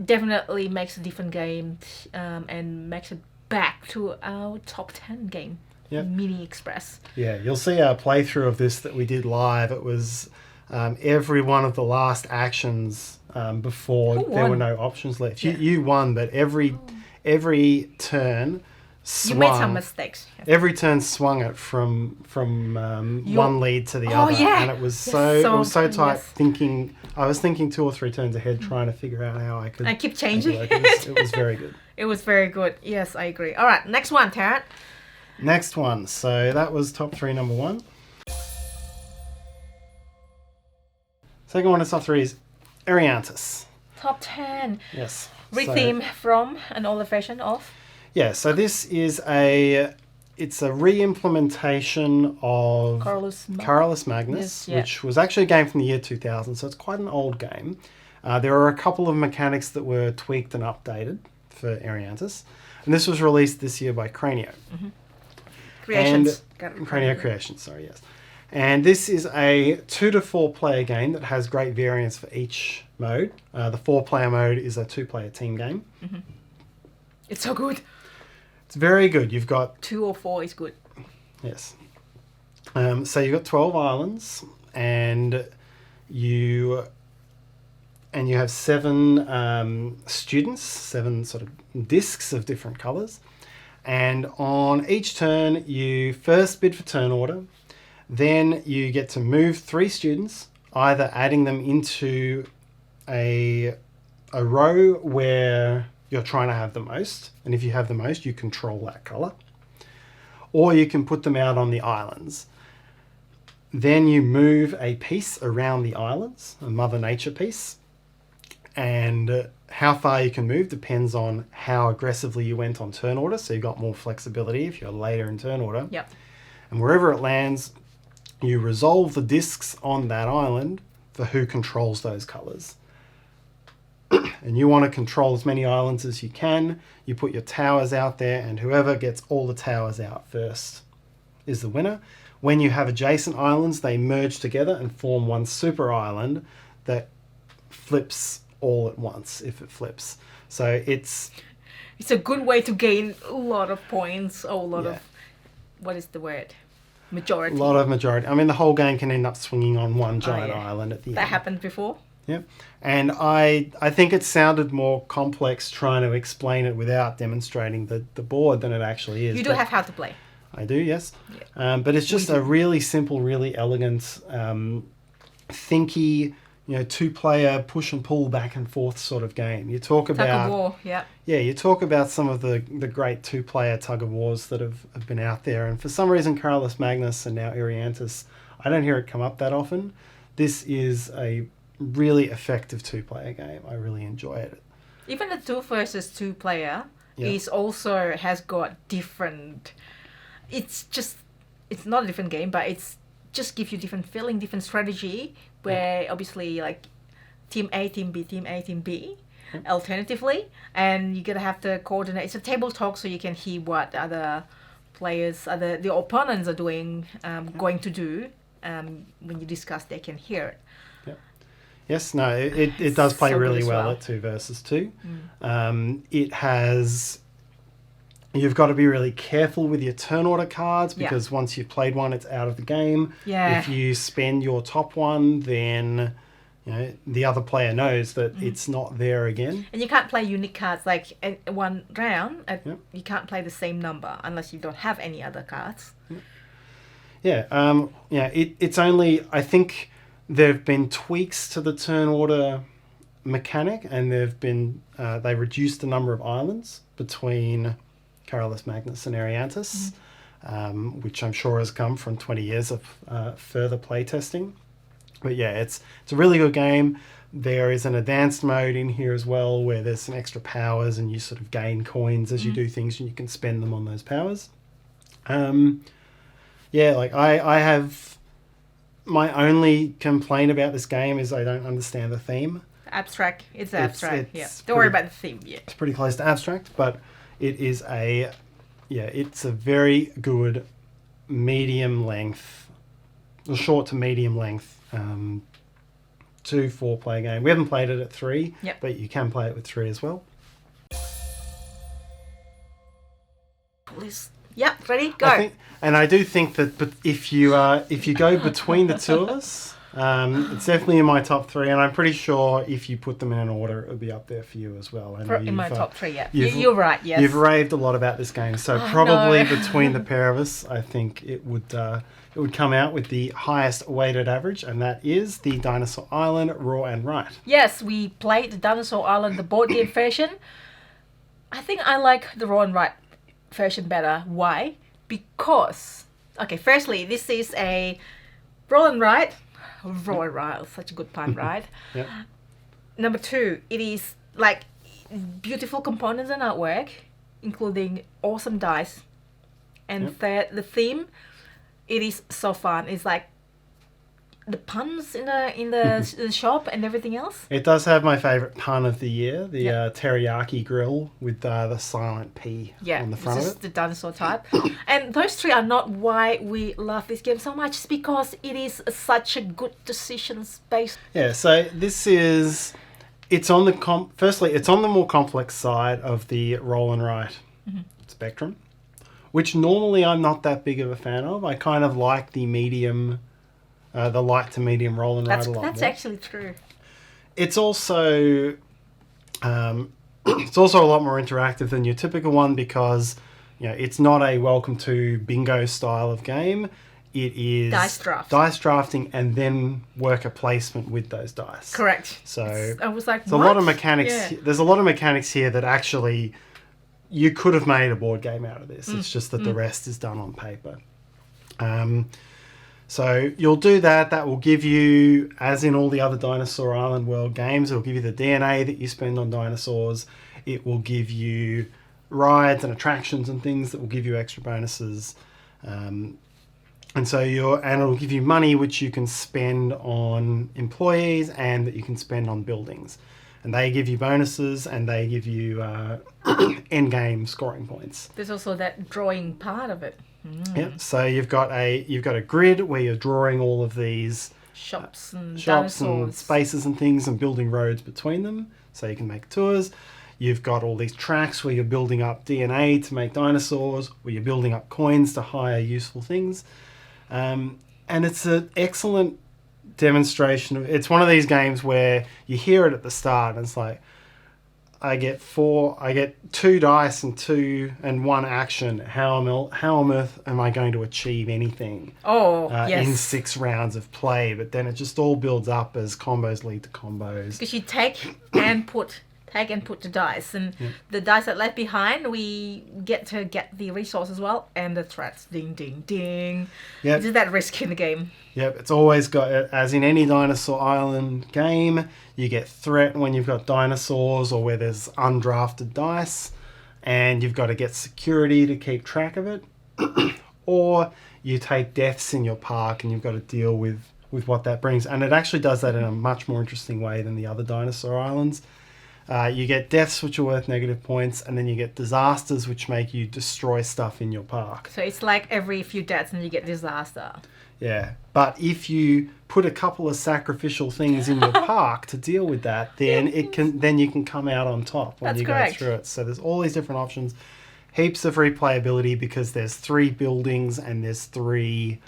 definitely makes a different game, and makes it back to our top 10 game. Mini Express. Yeah, you'll see our playthrough of this that we did live. It was every one of the last actions before there were no options left. You won, but every turn swung. You made some mistakes. Every turn swung it from one lead to the other, and it was so tight. I was thinking 2 or 3 turns ahead, trying to figure out how I could. I keep changing it was very good. It was very good. Yes, I agree. All right, next one, Tarrant. Next one. So that was top 3, number 1. Second one in top 3 is Ariantis. Top 10. Yes. Retheme from an older version of? Yeah, so this is it's a re-implementation of Carolus Magnus, Yes, yeah. which was actually a game from the year 2000, so it's quite an old game. There are a couple of mechanics that were tweaked and updated for Ariantis, and this was released this year by Cranio. Creations. Cranio Creations, sorry, yes. And this is a 2 to 4 player game that has great variance for each mode. The 4-player mode is a 2-player team game. It's so good. It's very good. You've got 2 or 4 is good. Yes. So you've got 12 islands, and you have 7 students, 7 sort of discs of different colours. And on each turn, you first bid for turn order. Then you get to move 3 students, either adding them into a row where you're trying to have the most, and if you have the most, you control that colour. Or you can put them out on the islands. Then you move a piece around the islands, a Mother Nature piece, and how far you can move depends on how aggressively you went on turn order, so you've got more flexibility if you're later in turn order. Yep. And wherever it lands, you resolve the discs on that island for who controls those colours. And you want to control as many islands as you can. You put your towers out there, and whoever gets all the towers out first is the winner. When you have adjacent islands, they merge together and form one super island that flips all at once if it flips. So it's a good way to gain a lot of points, or a lot of, what is the word? Majority. A lot of majority. I mean, the whole game can end up swinging on one giant island at the end. That happened before? Yep. And I think it sounded more complex trying to explain it without demonstrating the board than it actually is. You do have how to play. I do, yes. Yeah. But it's just a really simple, really elegant, thinky, 2-player push and pull back and forth sort of game. You talk about tug of war, yeah. Yeah, you talk about some of the great 2-player tug of wars that have been out there, and for some reason Carolus Magnus and now Ariantis, I don't hear it come up that often. This is a really effective 2-player game. I really enjoy it. Even the 2 versus 2 player is also has got different. It's not a different game, but it's just give you different feeling, different strategy. Where obviously like team A, team B, team A, team B, alternatively, and you gotta have to coordinate. It's a table talk, so you can hear what other players, the opponents are doing, going to do. When you discuss, they can hear it. Yes, no, it does play so really well at 2 versus 2. It has. You've got to be really careful with your turn order cards because once you've played one, it's out of the game. Yeah. If you spend your top one, then the other player knows that it's not there again. And you can't play unique cards like in one round. You can't play the same number unless you don't have any other cards. Yeah. It's only, I think there have been tweaks to the turn order mechanic, and they reduced the number of islands between Carolus Magnus and Ariantis, which I'm sure has come from 20 years of further playtesting. But yeah, it's a really good game. There is an advanced mode in here as well where there's some extra powers and you sort of gain coins as you do things and you can spend them on those powers. I have my only complaint about this game is I don't understand the theme. Abstract. It's abstract. Don't worry about the theme yet. It's pretty close to abstract, but it is it's a very good short to medium length 2-4 player game. We haven't played it at 3, but you can play it with 3 as well. Yep, ready, go. I do think that, but if you go between the 2 of us, it's definitely in my top 3, and I'm pretty sure if you put them in an order, it would be up there for you as well. In my top 3, yeah. You're right, yes. You've raved a lot about this game, so probably between the pair of us, I think it would come out with the highest weighted average, and that is the Dinosaur Island Raw and Right. Yes, we played the Dinosaur Island, the board game version. I think I like the Raw and Right version better. Why? because, okay, firstly, this is a roll and ride. Roll and ride, such a good pun, right? Yep. Number two, it is like beautiful components and artwork, including awesome dice. And Yep. third, the theme, it is so fun. It's like the puns in the shop and everything else. It does have my favourite pun of the year, the Yep. teriyaki grill with the silent P Yeah, on the front this of is it. the dinosaur type. And those three are not why we love this game so much. It's because it is such a good decision space. Yeah, so this is... It's on the firstly, it's on the more complex side of the roll and write spectrum, which normally I'm not that big of a fan of. I kind of like the medium, the light to medium roll and write a lot That's more. actually true. It's also it's also a lot more interactive than your typical one because it's not a welcome to bingo style of game. It is dice drafting and then worker placement with those dice. Correct. So I was like, there's a lot of mechanics. Yeah. There's a lot of mechanics here that actually you could have made a board game out of this. It's just that the rest is done on paper. So you'll do that. That will give you, as in all the other Dinosaur Island World games, it will give you the DNA that you spend on dinosaurs. It will give you rides and attractions and things that will give you extra bonuses. And it'll give you money which you can spend on employees and that you can spend on buildings. And they give you bonuses and they give you end game scoring points. There's also that drawing part of it. Yep. So you've got a grid where you're drawing all of these Shops and shops dinosaurs. and spaces and things and building roads between them so you can make tours. You've got all these tracks where you're building up DNA to make dinosaurs, where you're building up coins to hire useful things. And it's an excellent demonstration of... It's one of these games where you hear it at the start and it's like, I get 2 dice and 1 action. How on earth am I going to achieve anything Yes. in 6 rounds of play? But then it just all builds up as combos lead to combos. Because you take and put the dice, and the dice that left behind, we get to get the resource as well, and the threats. Ding, ding, ding. Yep. There's that risk in the game. Yep, it's always got, as in any Dinosaur Island game, you get threat when you've got dinosaurs or where there's undrafted dice, and you've got to get security to keep track of it. Or you take deaths in your park and you've got to deal with what that brings. And it actually does that in a much more interesting way than the other Dinosaur Islands. You get deaths which are worth negative points, and then you get disasters which make you destroy stuff in your park. So it's like every few deaths and you get disaster. Yeah, but if you put a couple of sacrificial things in your park to deal with that, then you can come out on top when That's you correct. go through it. So there's all these different options, heaps of replayability because there's 3 buildings and there's 3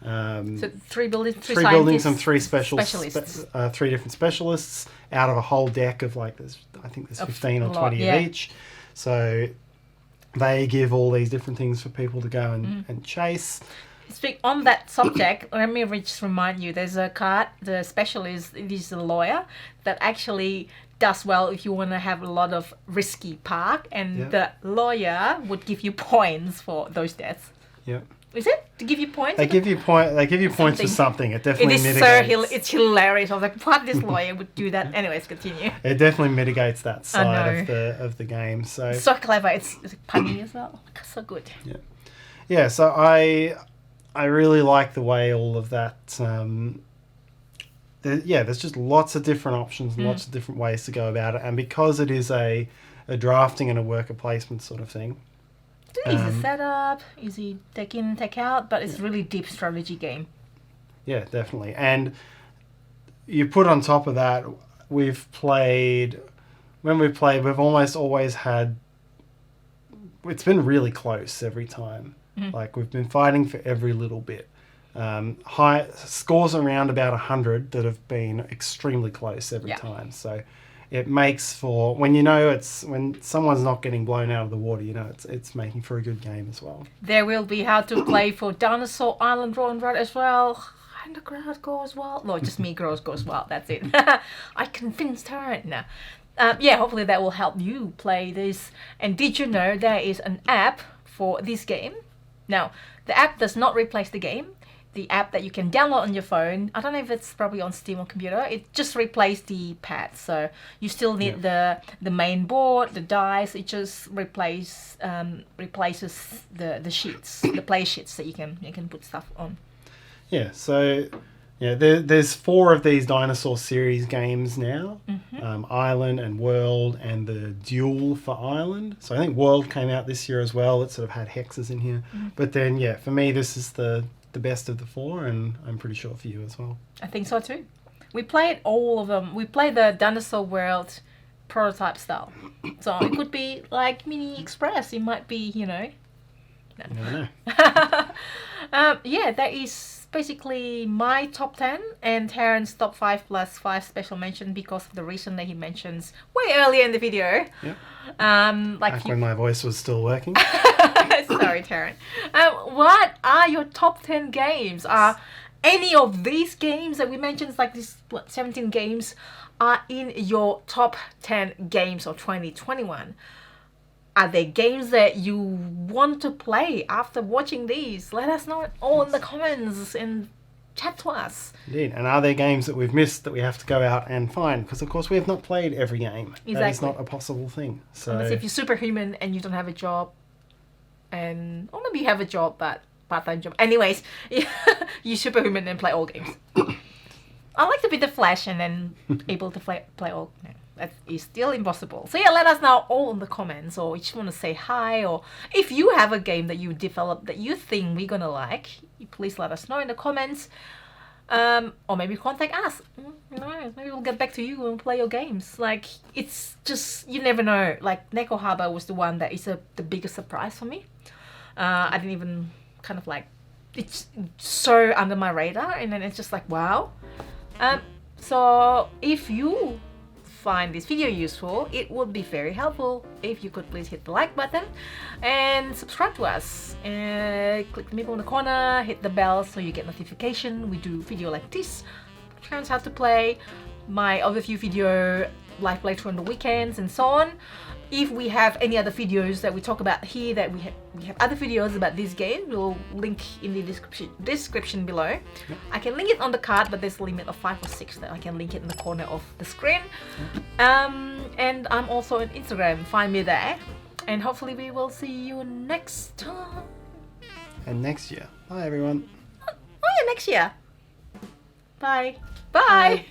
So 3 buildings, 3 three buildings and scientists, 3 specialists. 3 different specialists out of a whole deck of I think there's 15 or a lot, 20 yeah. of each. So they give all these different things for people to go and chase. Speak on that subject, let me just remind you, there's a card, the specialist, it is a lawyer, that actually does well if you want to have a lot of risky park, and the lawyer would give you points for those deaths. Yep. Is it? To give you points? They give you points for something. It It definitely is mitigates. it's hilarious. I was like, what? This lawyer would do that? Anyways, continue. It definitely mitigates that side know. of the game. So So clever. It's punny as well. So good. yeah. So I really like the way all of that. There's just lots of different options and lots of different ways to go about it, and because it is a drafting and a worker placement sort of thing. Easy setup, easy take in, take out, but it's really deep strategy game. Yeah, definitely. And you put on top of that, we've almost always had, it's been really close every time. Like we've been fighting for every little bit. High scores around about 100 that have been extremely close every time. So it makes for, when someone's not getting blown out of the water, it's making for a good game as well. There will be how to play for Dinosaur Island Roll and Ride as well. And the crowd goes well. No, just me goes well. That's it. I convinced her. No. Hopefully that will help you play this. And did you know there is an app for this game? Now, the app does not replace the game. The app that you can download on your phone, I don't know if it's probably on Steam or computer, it just replaced the pad. So you still need the main board, the dice. It just replaces the sheets, the play sheets that you can put stuff on. Yeah, so there's 4 of these Dinosaur series games now. Island and World and the Duel for Island. So I think World came out this year as well. It sort of had hexes in here. But then, for me, this is the best of the 4, and I'm pretty sure for you as well. I think so too. We played all of them. We played the Dinosaur World prototype style. So it could be like Mini Express. It might be, You never know. that is basically my top 10 and Tarrant's top 5 plus 5 special mention because of the reason that he mentions way earlier in the video. Yep. Like when my voice was still working. Sorry, Tarrant. What are your top 10 games? Are any of these games that we mentioned, like these 17 games, are in your top 10 games of 2021? Are there games that you want to play after watching these? Let us know all in the comments and chat to us. Indeed. And are there games that we've missed that we have to go out and find? Because, of course, we have not played every game. Exactly. That is not a possible thing. So, unless if you're superhuman and you don't have a job, or maybe you have a job, but part-time job. Anyways, you're superhuman and play all games. I like to be the Flash and then able to play all. No, that is still impossible. So let us know all in the comments, or if you want to say hi, or if you have a game that you developed that you think we're gonna like, please let us know in the comments. Or maybe contact us. Maybe we'll get back to you and play your games. Like, it's just, you never know. Like, Neko Harbor was the one that is the biggest surprise for me. I didn't even kind of like, it's so under my radar, and then it's just like, wow. So if you find this video useful, it would be very helpful if you could please hit the like button and subscribe to us. Click the Meeple in the corner, hit the bell so you get notification. We do video like this, turns how to play, my overview video, live playthrough on the weekends, and so on. If we have any other videos that we talk about here, that we have other videos about this game, we'll link in the description below. Yep. I can link it on the card, but there's a limit of 5 or 6 that I can link it in the corner of the screen. And I'm also on Instagram, find me there. And hopefully we will see you next time. And next year. Bye everyone. Oh yeah, next year. Bye. Bye.